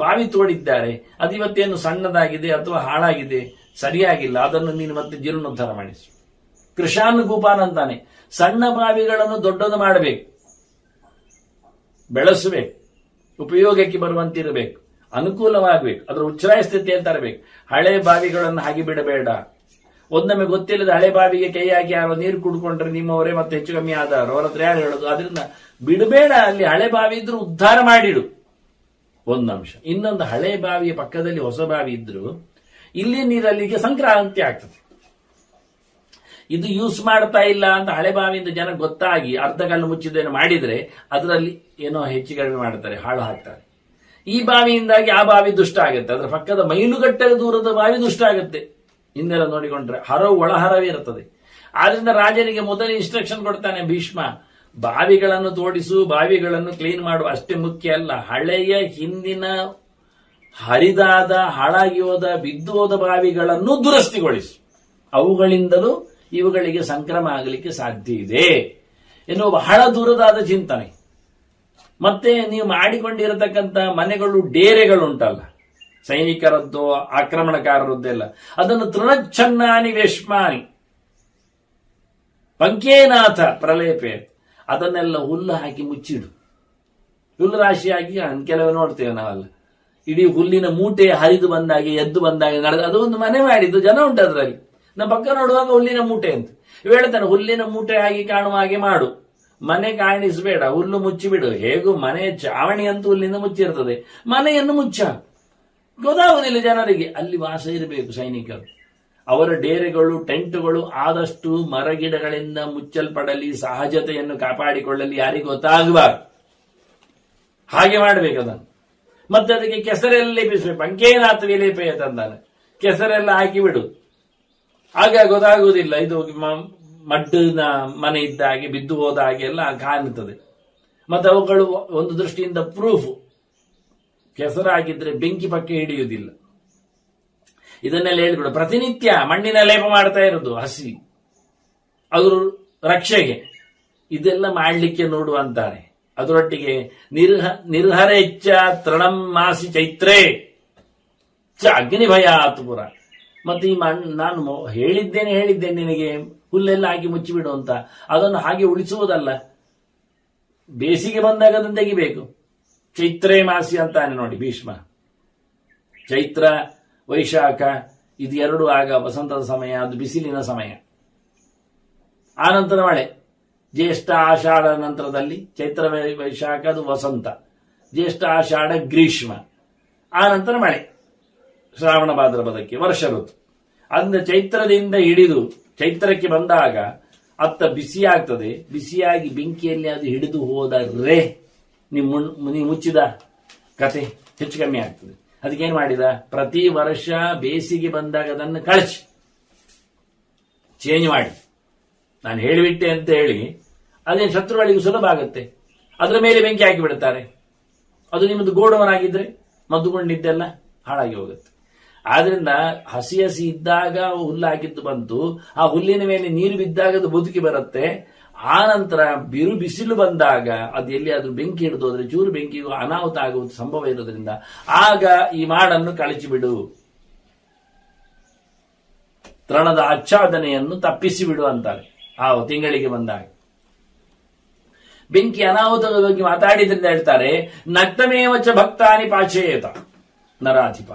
ಬಾವಿ ತೋಡಿದ್ದಾರೆ, ಅದು ಇವತ್ತೇನು ಸಣ್ಣದಾಗಿದೆ ಅಥವಾ ಹಾಳಾಗಿದೆ, ಸರಿಯಾಗಿಲ್ಲ, ಅದನ್ನು ನೀನು ಮತ್ತೆ ಜೀರ್ಣೋದ್ಧಾರ ಮಾಡಿಸು. ಕೃಷಾನ್ ಕೂಪಾನ್ ಅಂತಾನೆ. ಸಣ್ಣ ಬಾವಿಗಳನ್ನು ದೊಡ್ಡದು ಮಾಡಬೇಕು, ಬೆಳೆಸಬೇಕು, ಉಪಯೋಗಕ್ಕೆ ಬರುವಂತಿರಬೇಕು, ಅನುಕೂಲವಾಗಬೇಕು, ಅದರ ಉಚ್ಛ್ರಾಯ ಸ್ಥಿತಿಯಲ್ಲಿ ತರಬೇಕು. ಹಳೆ ಬಾವಿಗಳನ್ನು ಹಾಗೆ ಬಿಡಬೇಡ. ಒಂದೊಮ್ಮೆ ಗೊತ್ತಿಲ್ಲದ ಹಳೆ ಬಾವಿಗೆ ಕೈ ಹಾಕಿ ಯಾರೋ ನೀರು ಕುಡ್ಕೊಂಡ್ರೆ ನಿಮ್ಮವರೇ ಮತ್ತೆ ಹೆಚ್ಚು ಕಮ್ಮಿ ಆದವರು, ಅವರ ಹತ್ರ ಯಾರು ಹೇಳೋದು. ಅದರಿಂದ ಬಿಡಬೇಡ. ಅಲ್ಲಿ ಹಳೆ ಬಾವಿ ಇದ್ರು ಉದ್ಧಾರ ಮಾಡಿಡು, ಒಂದಂಶ. ಇನ್ನೊಂದು, ಹಳೆ ಬಾವಿಯ ಪಕ್ಕದಲ್ಲಿ ಹೊಸ ಬಾವಿ ಇದ್ರು ಇಲ್ಲಿ ನೀರಲ್ಲಿಗೆ ಸಂಕ್ರಾಂತಿ ಆಗ್ತದೆ. ಇದು ಯೂಸ್ ಮಾಡ್ತಾ ಇಲ್ಲ ಅಂತ ಹಳೆ ಬಾವಿಯಿಂದ ಜನ ಗೊತ್ತಾಗಿ ಅರ್ಧ ಕಲ್ಲು ಮುಚ್ಚಿದ್ದೇನೆ ಮಾಡಿದ್ರೆ ಅದರಲ್ಲಿ ಏನೋ ಹೆಚ್ಚು ಕಡಿಮೆ ಮಾಡ್ತಾರೆ, ಹಾಳು ಹಾಕ್ತಾರೆ. ಈ ಬಾವಿಯಿಂದಾಗಿ ಆ ಬಾವಿ ದುಷ್ಟ ಆಗುತ್ತೆ, ಅದರ ಪಕ್ಕದ ಮೈಲುಗಟ್ಟಲೆ ದೂರದ ಬಾವಿ ದುಷ್ಟ ಆಗುತ್ತೆ. ಹಿಂದೆಲ್ಲ ನೋಡಿಕೊಂಡ್ರೆ ಹರವು ಒಳಹರವೇ ಇರುತ್ತದೆ. ಆದ್ರಿಂದ ರಾಜನಿಗೆ ಮೊದಲು ಇನ್ಸ್ಟ್ರಕ್ಷನ್ ಕೊಡ್ತಾನೆ ಭೀಷ್ಮ, ಬಾವಿಗಳನ್ನು ತೋಡಿಸು, ಬಾವಿಗಳನ್ನು ಕ್ಲೀನ್ ಮಾಡು, ಅಷ್ಟೇ ಮುಖ್ಯ ಅಲ್ಲ, ಹಳೆಯ ಹಿಂದಿನ ಹರಿದಾದ ಹಾಳಾಗಿ ಹೋದ ಬಿದ್ದು ಹೋದ ಬಾವಿಗಳನ್ನು ದುರಸ್ತಿಗೊಳಿಸು, ಅವುಗಳಿಂದಲೂ ಇವುಗಳಿಗೆ ಸಂಕ್ರಮ ಆಗಲಿಕ್ಕೆ ಸಾಧ್ಯ ಇದೆ ಎನ್ನುವ ಬಹಳ ದೂರದಾದ ಚಿಂತನೆ. ಮತ್ತೆ ನೀವು ಮಾಡಿಕೊಂಡಿರತಕ್ಕಂಥ ಮನೆಗಳು ಡೇರೆಗಳುಂಟಲ್ಲ, ಸೈನಿಕರದ್ದು ಆಕ್ರಮಣಕಾರರದ್ದೆಲ್ಲ, ಅದನ್ನು ತೃಣಚ್ಛನ್ನಾನಿ ವೇಶ್ಮಾನಿ ಪಂಕೇನಾಥ ಪ್ರಲೇಪೆ, ಅದನ್ನೆಲ್ಲ ಹುಲ್ಲು ಹಾಕಿ ಮುಚ್ಚಿಡು. ಹುಲ್ಲು ರಾಶಿ ಹಾಕಿ ಕೆಲವು ನೋಡ್ತೇವೆ ನಾವೆಲ್ಲ, ಇಡೀ ಹುಲ್ಲಿನ ಮೂಟೆ ಹರಿದು ಬಂದಾಗೆ ಎದ್ದು ಬಂದಾಗೆ ನಡೆದ, ಅದು ಒಂದು ಮನೆ ಮಾಡಿದ್ದು ಜನ ಉಂಟು ಅದರಲ್ಲಿ. ನಮ್ಮ ಪಕ್ಕ ನೋಡುವಾಗ ಹುಲ್ಲಿನ ಮೂಟೆ ಅಂತ ಹೇಳ್ತಾನೆ, ಹುಲ್ಲಿನ ಮೂಟೆ ಆಗಿ ಕಾಣುವ ಹಾಗೆ ಮಾಡು, ಮನೆ ಕಾಣಿಸಬೇಡ, ಹುಲ್ಲು ಮುಚ್ಚಿಬಿಡು. ಹೇಗೂ ಮನೆ ಚಾವಣಿ ಅಂತೂ ಹುಲ್ಲಿಂದ ಮುಚ್ಚಿರ್ತದೆ, ಮನೆಯನ್ನು ಮುಚ್ಚ, ಗೊತ್ತಾಗುವುದಿಲ್ಲ ಜನರಿಗೆ. ಅಲ್ಲಿ ವಾಸ ಇರಬೇಕು ಸೈನಿಕರು. ಅವರ ಡೇರೆಗಳು ಟೆಂಟುಗಳು ಆದಷ್ಟು ಮರಗಿಡಗಳಿಂದ ಮುಚ್ಚಲ್ಪಡಲಿ, ಸಹಜತೆಯನ್ನು ಕಾಪಾಡಿಕೊಳ್ಳಲಿ, ಯಾರಿಗೂ ಗೊತ್ತಾಗಬಾರದು. ಹಾಗೆ ಮಾಡಬೇಕು ಅದನ್ನು. ಮತ್ತೆ ಅದಕ್ಕೆ ಕೆಸರೆಲ್ಲ ಲೇಪಿಸಬೇಕು, ಪಂಕೇನಾಥ ವಿಲೇಪೆ ತಂದಾನೆ, ಕೆಸರೆಲ್ಲ ಹಾಕಿಬಿಡು, ಆಗ ಗೊತ್ತಾಗುವುದಿಲ್ಲ ಇದು ಮಡ್ಡಿನ ಮನೆ ಇದ್ದ ಹಾಗೆ ಬಿದ್ದು ಹೋದ ಹಾಗೆ ಎಲ್ಲ ಕಾಣುತ್ತದೆ. ಮತ್ತೆ ಅವುಗಳು ಒಂದು ದೃಷ್ಟಿಯಿಂದ ಪ್ರೂಫ್, ಕೆಸರಾಗಿದ್ರೆ ಬೆಂಕಿ ಪಕ್ಕೆ ಹಿಡಿಯುವುದಿಲ್ಲ. ಇದನ್ನೆಲ್ಲ ಹೇಳಿಕೊಡ. ಪ್ರತಿನಿತ್ಯ ಮಣ್ಣಿನ ಲೇಪ ಮಾಡ್ತಾ ಇರೋದು ಹಸಿ, ಅದು ರಕ್ಷೆಗೆ, ಇದೆಲ್ಲ ಮಾಡಲಿಕ್ಕೆ ನೋಡುವಂತಾರೆ. ಅದರೊಟ್ಟಿಗೆ ನಿರ್ಹರೆಚ್ಚ ತೃಣಂ ಮಾಸಿ ಚೈತ್ರೇ ಚ ಅಗ್ನಿ ಭಯ ಆತುಪುರ. ಮತ್ತೆ ಈ ನಾನು ಹೇಳಿದ್ದೇನೆ ನಿನಗೆ ಹುಲ್ಲೆಲ್ಲ ಹಾಕಿ ಮುಚ್ಚಿಬಿಡು ಅಂತ, ಅದನ್ನು ಹಾಗೆ ಉಳಿಸುವುದಲ್ಲ, ಬೇಸಿಗೆ ಬಂದಾಗ ಅದನ್ನು ತೆಗಿಬೇಕು. ಚೈತ್ರೇ ಮಾಸಿ ಅಂತಾನೆ ನೋಡಿ ಭೀಷ್ಮ. ಚೈತ್ರ ವೈಶಾಖ ಇದು ಎರಡು ಆಗ ವಸಂತದ ಸಮಯ, ಅದು ಬಿಸಿಲಿನ ಸಮಯ. ಆನಂತರ ಮಳೆ, ಜ್ಯೇಷ್ಠ ಆಷಾಢ ನಂತರದಲ್ಲಿ ಚೈತ್ರ ವೈಶಾಖ ಅದು ವಸಂತ, ಜ್ಯೇಷ್ಠ ಆಷಾಢ ಗ್ರೀಷ್ಮ, ಆನಂತರ ಮಳೆ ಶ್ರಾವಣ ಭಾದ್ರಪದಕ್ಕೆ ವರ್ಷ ಋತು. ಅಂದ್ರೆ ಚೈತ್ರದಿಂದ ಹಿಡಿದು ಚೈತ್ರಕ್ಕೆ ಬಂದಾಗ ಅತ್ತ ಬಿಸಿ ಆಗ್ತದೆ, ಬಿಸಿಯಾಗಿ ಬೆಂಕಿಯಲ್ಲಿ ಅದು ಹಿಡಿದು ಹೋದರೆ ನೀವು ಮುಚ್ಚಿದ ಕತೆ ಹೆಚ್ಚು ಕಮ್ಮಿ ಆಗ್ತದೆ. ಅದಕ್ಕೇನು ಮಾಡಿದ, ಪ್ರತಿ ವರ್ಷ ಬೇಸಿಗೆ ಬಂದಾಗ ಅದನ್ನು ಕಳಿಸಿ ಚೇಂಜ್ ಮಾಡಿ, ನಾನು ಹೇಳಿಬಿಟ್ಟೆ ಅಂತ ಹೇಳಿ ಅದೇನು ಶತ್ರುಗಳಿಗೆ ಸುಲಭ ಆಗುತ್ತೆ. ಅದರ ಮೇಲೆ ಬೆಂಕಿ ಹಾಕಿ ಬಿಡುತ್ತಾರೆ. ಅದು ನಿಮ್ಮದು ಗೋಡವನಾಗಿದ್ರೆ ಮದ್ದುಕೊಂಡಿದ್ದೆಲ್ಲ ಹಾಳಾಗಿ ಹೋಗುತ್ತೆ. ಆದ್ರಿಂದ ಹಸಿ ಹಸಿ ಇದ್ದಾಗ ಹುಲ್ಲು ಹಾಕಿದ್ದು ಬಂತು, ಆ ಹುಲ್ಲಿನ ಮೇಲೆ ನೀರು ಬಿದ್ದಾಗ ಅದು ಬದುಕಿ ಬರುತ್ತೆ. ಆ ನಂತರ ಬಿರು ಬಿಸಿಲು ಬಂದಾಗ ಅದು ಎಲ್ಲಿಯಾದ್ರೂ ಬೆಂಕಿ ಹಿಡಿದು ಹೋದ್ರೆ ಚೂರು ಬೆಂಕಿಗೂ ಅನಾಹುತ ಆಗುವುದು ಸಂಭವ ಇರೋದ್ರಿಂದ ಆಗ ಈ ಮಾಡನ್ನು ಕಳಚಿಬಿಡು, ತೃಣದ ಆಚ್ಛಾದನೆಯನ್ನು ತಪ್ಪಿಸಿಬಿಡು ಅಂತಾರೆ. ಆ ತಿಂಗಳಿಗೆ ಬಂದಾಗ ಬೆಂಕಿ ಅನಾಹುತದ ಬಗ್ಗೆ ಮಾತಾಡಿದ್ರಿಂದ ಹೇಳ್ತಾರೆ, ನಕ್ತಮೇವಚ ಭಕ್ತಾನಿ ಪಾಚೇತ ನರಾಧಿಪ.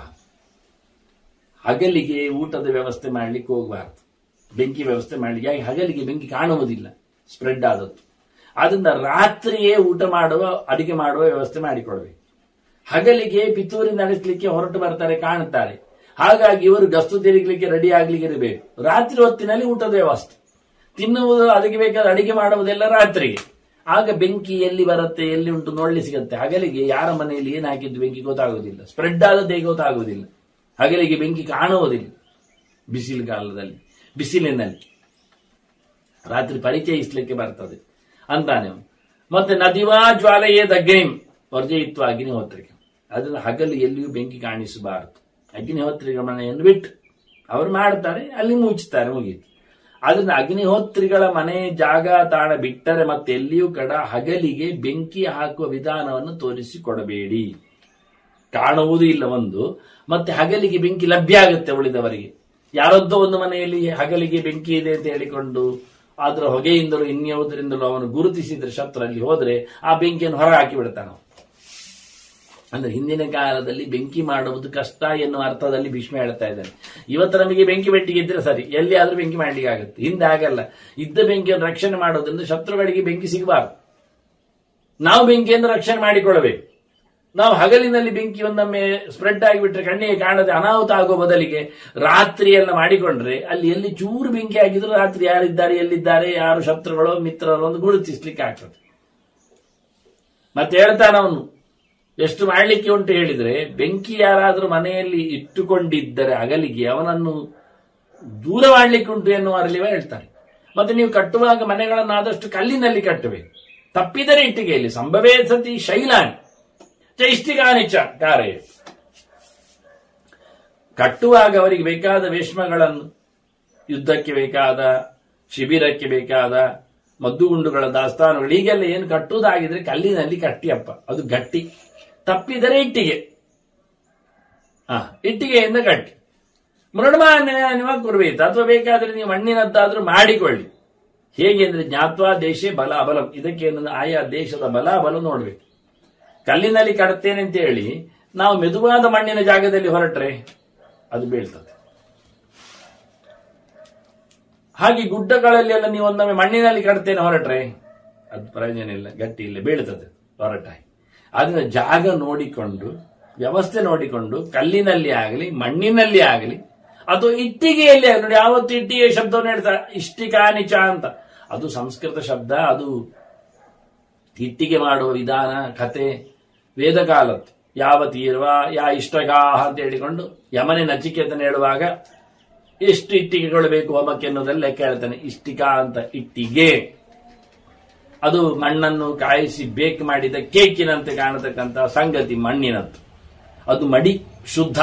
ಹಗಲಿಗೆ ಊಟದ ವ್ಯವಸ್ಥೆ ಮಾಡ್ಲಿಕ್ಕೆ ಹೋಗಬಾರದು, ಬೆಂಕಿ ವ್ಯವಸ್ಥೆ ಮಾಡ್ಲಿಕ್ಕೆ. ಹಗಲಿಗೆ ಬೆಂಕಿ ಕಾಣುವುದಿಲ್ಲ, ಸ್ಪ್ರೆಡ್ ಆದದ್ದು. ಆದ್ರಿಂದ ರಾತ್ರಿಯೇ ಊಟ ಮಾಡುವ ಅಡಿಗೆ ಮಾಡುವ ವ್ಯವಸ್ಥೆ ಮಾಡಿಕೊಡ್ಬೇಕು. ಹಗಲಿಗೆ ಪಿತೂರಿ ನಡೆಸಲಿಕ್ಕೆ ಹೊರಟು ಬರ್ತಾರೆ, ಕಾಣುತ್ತಾರೆ. ಹಾಗಾಗಿ ಇವರು ಗಸ್ತು ತಿರುಗಲಿಕ್ಕೆ ರೆಡಿ ಆಗ್ಲಿಕ್ಕೆ ಇರಬೇಕು. ರಾತ್ರಿ ಹೊತ್ತಿನಲ್ಲಿ ಊಟದ ವ್ಯವಸ್ಥೆ, ತಿನ್ನುವುದು, ಅದಕ್ಕೆ ಬೇಕಾದ ಅಡಿಗೆ ಮಾಡುವುದೆಲ್ಲ ರಾತ್ರಿಗೆ. ಆಗ ಬೆಂಕಿ ಎಲ್ಲಿ ಬರುತ್ತೆ, ಎಲ್ಲಿ ಉಂಟು ನೋಡ್ಲಿ ಸಿಗುತ್ತೆ. ಹಗಲಿಗೆ ಯಾರ ಮನೆಯಲ್ಲಿ ಏನು ಹಾಕಿದ್ದು ಬೆಂಕಿ ಗೊತ್ತಾಗುವುದಿಲ್ಲ, ಸ್ಪ್ರೆಡ್ ಆದದ್ದೇ ಗೊತ್ತಾಗುವುದಿಲ್ಲ. ಹಗಲಿಗೆ ಬೆಂಕಿ ಕಾಣುವುದಿಲ್ಲ ಬಿಸಿಲು ಕಾಲದಲ್ಲಿ, ಬಿಸಿಲಿನಲ್ಲಿ ರಾತ್ರಿ ಪರಿಚಯಿಸಲಿಕ್ಕೆ ಬರ್ತದೆ ಅಂತಾನೆ. ಮತ್ತೆ ನದಿವಾ ಜ್ವಾಲೆಯೇ ದಗ್ಗೇಂ ವರ್ಜಯಿತ್ವ ಅಗ್ನಿಹೋತ್ರಿಕೆ. ಅದನ್ನು ಹಗಲು ಎಲ್ಲಿಯೂ ಬೆಂಕಿ ಕಾಣಿಸಬಾರದು. ಅಗ್ನಿಹೋತ್ರಿಗಳ ಮನೆಯನ್ನು ಬಿಟ್ಟು ಅವರು ಮಾಡ್ತಾರೆ, ಅಲ್ಲಿ ಮುಚ್ಚುತ್ತಾರೆ, ಮುಗೀತು. ಅದನ್ನ ಅಗ್ನಿಹೋತ್ರಿಗಳ ಮನೆ ಜಾಗ ತಾಣ ಬಿಟ್ಟರೆ ಮತ್ತೆ ಎಲ್ಲಿಯೂ ಹಗಲಿಗೆ ಬೆಂಕಿ ಹಾಕುವ ವಿಧಾನವನ್ನು ತೋರಿಸಿಕೊಡಬೇಡಿ. ಕಾಣುವುದೂ ಇಲ್ಲ ಒಂದು, ಮತ್ತೆ ಹಗಲಿಗೆ ಬೆಂಕಿ ಲಭ್ಯ ಆಗುತ್ತೆ ಉಳಿದವರಿಗೆ. ಯಾರದ್ದೋ ಒಂದು ಮನೆಯಲ್ಲಿ ಹಗಲಿಗೆ ಬೆಂಕಿ ಇದೆ ಅಂತ ಹೇಳಿಕೊಂಡು ಅದರ ಹೊಗೆಯಿಂದಲೂ ಇನ್ಯಾವುದರಿಂದಲೂ ಅವನು ಗುರುತಿಸಿದ್ರೆ ಶತ್ರಲ್ಲಿ ಹೋದ್ರೆ ಆ ಬೆಂಕಿಯನ್ನು ಹೊರ ಹಾಕಿ ಬಿಡ್ತಾನೆ. ಅಂದ್ರೆ ಹಿಂದಿನ ಕಾಲದಲ್ಲಿ ಬೆಂಕಿ ಮಾಡುವುದು ಕಷ್ಟ ಎನ್ನುವ ಅರ್ಥದಲ್ಲಿ ಭೀಷ್ಮ ಹೇಳ್ತಾ ಇದ್ದಾನೆ. ಇವತ್ತು ನಮಗೆ ಬೆಂಕಿ ಬೆಟ್ಟಿಗೆ ಇದ್ರೆ ಸರಿ, ಎಲ್ಲಿ ಆದ್ರೂ ಬೆಂಕಿ ಮಾಡ್ಲಿಕ್ಕೆ ಆಗುತ್ತೆ. ಹಿಂದೆ ಆಗಲ್ಲ. ಇದ್ದ ಬೆಂಕಿಯನ್ನು ರಕ್ಷಣೆ ಮಾಡೋದ್ರಿಂದ ಶತ್ರುಗಳಿಗೆ ಬೆಂಕಿ ಸಿಗಬಾರದು. ನಾವು ಬೆಂಕಿಯನ್ನು ರಕ್ಷಣೆ ಮಾಡಿಕೊಳ್ಳಬೇಕು. ನಾವು ಹಗಲಿನಲ್ಲಿ ಬೆಂಕಿ ಒಂದೊಮ್ಮೆ ಸ್ಪ್ರೆಡ್ ಆಗಿಬಿಟ್ರೆ ಕಣ್ಣಿಗೆ ಕಾಣದೆ ಅನಾಹುತ ಆಗೋ ಬದಲಿಗೆ ರಾತ್ರಿ ಎಲ್ಲ ಮಾಡಿಕೊಂಡ್ರೆ ಅಲ್ಲಿ ಎಲ್ಲಿ ಚೂರು ಬೆಂಕಿ ಆಗಿದ್ರು ರಾತ್ರಿ ಯಾರಿದ್ದಾರೆ, ಎಲ್ಲಿದ್ದಾರೆ, ಯಾರು ಶತ್ರುಗಳೋ ಮಿತ್ರರೋ ಒಂದು ಗುರುತಿಸ್ಲಿಕ್ಕೆ ಆಗ್ತದೆ. ಮತ್ತೆ ಹೇಳ್ತಾನೆ ಅವನು, ಎಷ್ಟು ಮಾಡ್ಲಿಕ್ಕೆ ಉಂಟು ಹೇಳಿದ್ರೆ, ಬೆಂಕಿ ಯಾರಾದ್ರೂ ಮನೆಯಲ್ಲಿ ಇಟ್ಟುಕೊಂಡಿದ್ದರೆ ಹಗಲಿಗೆ ಅವನನ್ನು ದೂರ ಮಾಡ್ಲಿಕ್ಕೆ ಉಂಟು ಎನ್ನುವರಲ್ಲಿವ ಹೇಳ್ತಾರೆ. ಮತ್ತೆ ನೀವು ಕಟ್ಟುವಾಗ ಮನೆಗಳನ್ನಾದಷ್ಟು ಕಲ್ಲಿನಲ್ಲಿ ಕಟ್ಟಬೇಕು. ತಪ್ಪಿದರೆ ಇಟ್ಟಿಗೆಯಲ್ಲಿ. ಸಂಭವೇ ಸತಿ ಶೈಲಾನಿ ಚೈಷ್ಟಿಗಾನಿಚ ಕಾರ್ಯ. ಕಟ್ಟುವಾಗ ಅವರಿಗೆ ಬೇಕಾದ ವೇಶ್ಮಗಳನ್ನು, ಯುದ್ಧಕ್ಕೆ ಬೇಕಾದ, ಶಿಬಿರಕ್ಕೆ ಬೇಕಾದ ಮದ್ದುಗುಂಡುಗಳ ದಾಸ್ತಾನುಗಳು, ಹೀಗೆಲ್ಲ ಏನು ಕಟ್ಟುವುದಾಗಿದ್ರೆ ಕಲ್ಲಿನಲ್ಲಿ ಕಟ್ಟಿಯಪ್ಪ, ಅದು ಗಟ್ಟಿ. ತಪ್ಪಿದರೆ ಇಟ್ಟಿಗೆ, ಇಟ್ಟಿಗೆಯಿಂದ ಕಟ್ಟಿ. ಮೃಣ್ಮಾನ್ಯ ಕುರ್ಬೇತ, ಅಥವಾ ಬೇಕಾದ್ರೆ ನೀವು ಮಣ್ಣಿನದ್ದಾದ್ರೂ ಮಾಡಿಕೊಳ್ಳಿ. ಹೇಗೆ ಅಂದ್ರೆ ಜ್ಞಾತ್ವಾ ದೇಶೇ ಬಲ ಅಬಲಂ, ಇದಕ್ಕೆ ಆಯಾ ದೇಶದ ಬಲ ಬಲ ನೋಡ್ಬೇಕು. ಕಲ್ಲಿನಲ್ಲಿ ಕಟ್ತೇನೆ ಅಂತ ಹೇಳಿ ನಾವು ಮೆದುವಾದ ಮಣ್ಣಿನ ಜಾಗದಲ್ಲಿ ಹೊರಟ್ರೆ ಅದು ಬೀಳ್ತದೆ. ಹಾಗೆ ಗುಡ್ಡಗಳಲ್ಲಿ ಎಲ್ಲ ನೀವು ಒಂದೊಮ್ಮೆ ಮಣ್ಣಿನಲ್ಲಿ ಕಟ್ತೇನೆ ಹೊರಟ್ರೆ ಅದು ಪ್ರಯೋಜನ ಇಲ್ಲ, ಗಟ್ಟಿ ಇಲ್ಲ, ಬೀಳ್ತದೆ ಹೊರಟಾಗಿ. ಅದನ್ನ ಜಾಗ ನೋಡಿಕೊಂಡು, ವ್ಯವಸ್ಥೆ ನೋಡಿಕೊಂಡು, ಕಲ್ಲಿನಲ್ಲಿ ಆಗಲಿ ಮಣ್ಣಿನಲ್ಲಿ ಆಗಲಿ ಅಥವಾ ಇಟ್ಟಿಗೆಯಲ್ಲಿ ಆಗಲಿ ನೋಡಿ. ಯಾವತ್ತು ಇಟ್ಟಿಗೆ ಶಬ್ದವನ್ನು ಹೇಳ್ತಾರೆ ಇಷ್ಟಿಕಾನಿಚ ಅಂತ, ಅದು ಸಂಸ್ಕೃತ ಶಬ್ದ. ಅದು ಇಟ್ಟಿಗೆ ಮಾಡುವ ವಿಧಾನ, ಕತೆ ವೇದಕಾಲದ್ದು. ಯಾವತೀರ್ವ ಯಾ ಇಷ್ಟಗಾಹ ಅಂತ ಹೇಳಿಕೊಂಡು ಯಮನೆ ನಚಿಕೇತನ ಹೇಳುವಾಗ ಎಷ್ಟು ಇಟ್ಟಿಗೆಗಳು ಬೇಕು ಹೋಮಕ್ಕೆ ಎನ್ನುವುದೆಲ್ಲ ಲೆಕ್ಕ ಹೇಳ್ತಾನೆ. ಇಷ್ಟಿಕಾ ಅಂತ ಇಟ್ಟಿಗೆ, ಅದು ಮಣ್ಣನ್ನು ಕಾಯಿಸಿ ಬೇಕ್ ಮಾಡಿದ ಕೇಕಿನಂತೆ ಕಾಣತಕ್ಕಂಥ ಸಂಗತಿ ಮಣ್ಣಿನದ್ದು. ಅದು ಮಡಿ ಶುದ್ಧ,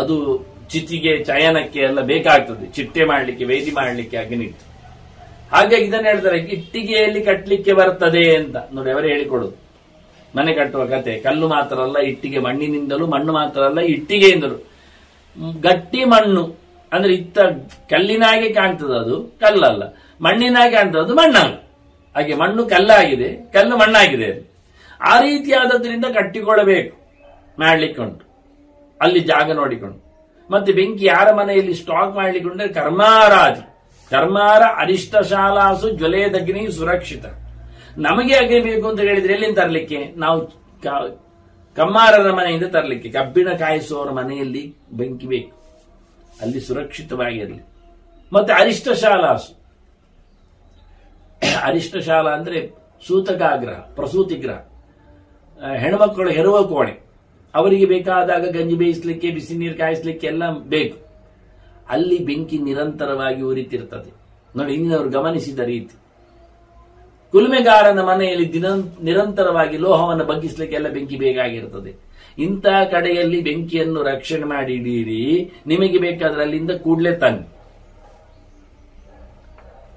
ಅದು ಚಿತಿಗೆ ಚಯನಕ್ಕೆ ಎಲ್ಲ ಬೇಕಾಗ್ತದೆ, ಚಿಟ್ಟೆ ಮಾಡಲಿಕ್ಕೆ, ವೇದಿ ಮಾಡಲಿಕ್ಕೆ ಅಗ್ನಿಟ್ಟು. ಹಾಗಾಗಿ ಇದನ್ನ ಹೇಳ್ತಾರೆ ಇಟ್ಟಿಗೆಯಲ್ಲಿ ಕಟ್ಟಲಿಕ್ಕೆ ಬರ್ತದೆ ಅಂತ ನೋಡಿ. ಅವರೇ ಹೇಳಿಕೊಡುದು ಮನೆ ಕಟ್ಟುವ ಕತೆ. ಕಲ್ಲು ಮಾತ್ರ ಅಲ್ಲ, ಇಟ್ಟಿಗೆ ಮಣ್ಣಿನಿಂದಲೂ, ಮಣ್ಣು ಮಾತ್ರ ಅಲ್ಲ ಇಟ್ಟಿಗೆಯಿಂದಲೂ. ಗಟ್ಟಿ ಮಣ್ಣು ಅಂದ್ರೆ ಇತ್ತ ಕಲ್ಲಿನಾಗೆ ಕಾಣ್ತದೆ, ಅದು ಕಲ್ಲಲ್ಲ. ಮಣ್ಣಿನಾಗೆ ಕಾಣ್ತದೆ, ಅದು ಮಣ್ಣಲ್ಲ. ಹಾಗೆ ಮಣ್ಣು ಕಲ್ಲಾಗಿದೆ, ಕಲ್ಲು ಮಣ್ಣಾಗಿದೆ. ಆ ರೀತಿಯಾದದ್ರಿಂದ ಕಟ್ಟಿಕೊಳ್ಳಬೇಕು ಮಾಡ್ಲಿಕ್ಕುಂಟು. ಅಲ್ಲಿ ಜಾಗ ನೋಡಿಕೊಂಡು. ಮತ್ತೆ ಬೆಂಕಿ ಯಾರ ಮನೆಯಲ್ಲಿ ಸ್ಟಾಕ್ ಮಾಡ್ಲಿಕ್ಕೆ ಕರ್ಮಾರಾದಿ, ಕರ್ಮಾರ ಅರಿಷ್ಟ ಶಾಲಾಸು ಜ್ವಲೇದಗ್ನಿ ಸುರಕ್ಷಿತ. ನಮಗೆ ಅಗ್ನಿ ಬೇಕು ಅಂತ ಹೇಳಿದ್ರೆ ಎಲ್ಲಿಂದ ತರಲಿಕ್ಕೆ? ನಾವು ಕಮ್ಮಾರರ ಮನೆಯಿಂದ ತರಲಿಕ್ಕೆ. ಕಬ್ಬಿಣ ಕಾಯಿಸುವವರ ಮನೆಯಲ್ಲಿ ಬೆಂಕಿ ಬೇಕು, ಅಲ್ಲಿ ಸುರಕ್ಷಿತವಾಗಿರಲಿ. ಮತ್ತೆ ಅರಿಷ್ಟ ಶಾಲಾಸು, ಅರಿಷ್ಟ ಶಾಲಾ ಅಂದ್ರೆ ಸೂತಕಾಗ್ರಹ, ಪ್ರಸೂತಿ ಗ್ರಹ, ಹೆಣ್ಮಕ್ಕಳು ಹೆರುವ ಕೋಣೆ. ಅವರಿಗೆ ಬೇಕಾದಾಗ ಗಂಜಿ ಬೇಯಿಸ್ಲಿಕ್ಕೆ, ಬಿಸಿ ನೀರು ಕಾಯಿಸ್ಲಿಕ್ಕೆ ಎಲ್ಲ ಬೇಕು. ಅಲ್ಲಿ ಬೆಂಕಿ ನಿರಂತರವಾಗಿ ಉರಿತಿರ್ತದೆ ನೋಡಿ. ಇಂದಿನವರು ಗಮನಿಸಿದ ರೀತಿ, ಕುಲುಮೆಗಾರನ ಮನೆಯಲ್ಲಿ ನಿರಂತರವಾಗಿ ಲೋಹವನ್ನು ಬಗ್ಗಿಸ್ಲಿಕ್ಕೆ ಎಲ್ಲ ಬೆಂಕಿ ಬೇಕಾಗಿರ್ತದೆ. ಇಂಥ ಕಡೆಯಲ್ಲಿ ಬೆಂಕಿಯನ್ನು ರಕ್ಷಣೆ ಮಾಡಿ ಇಡೀರಿ. ನಿಮಗೆ ಬೇಕಾದ್ರೆ ಅಲ್ಲಿಂದ ಕೂಡಲೇ ತನ್ನಿ.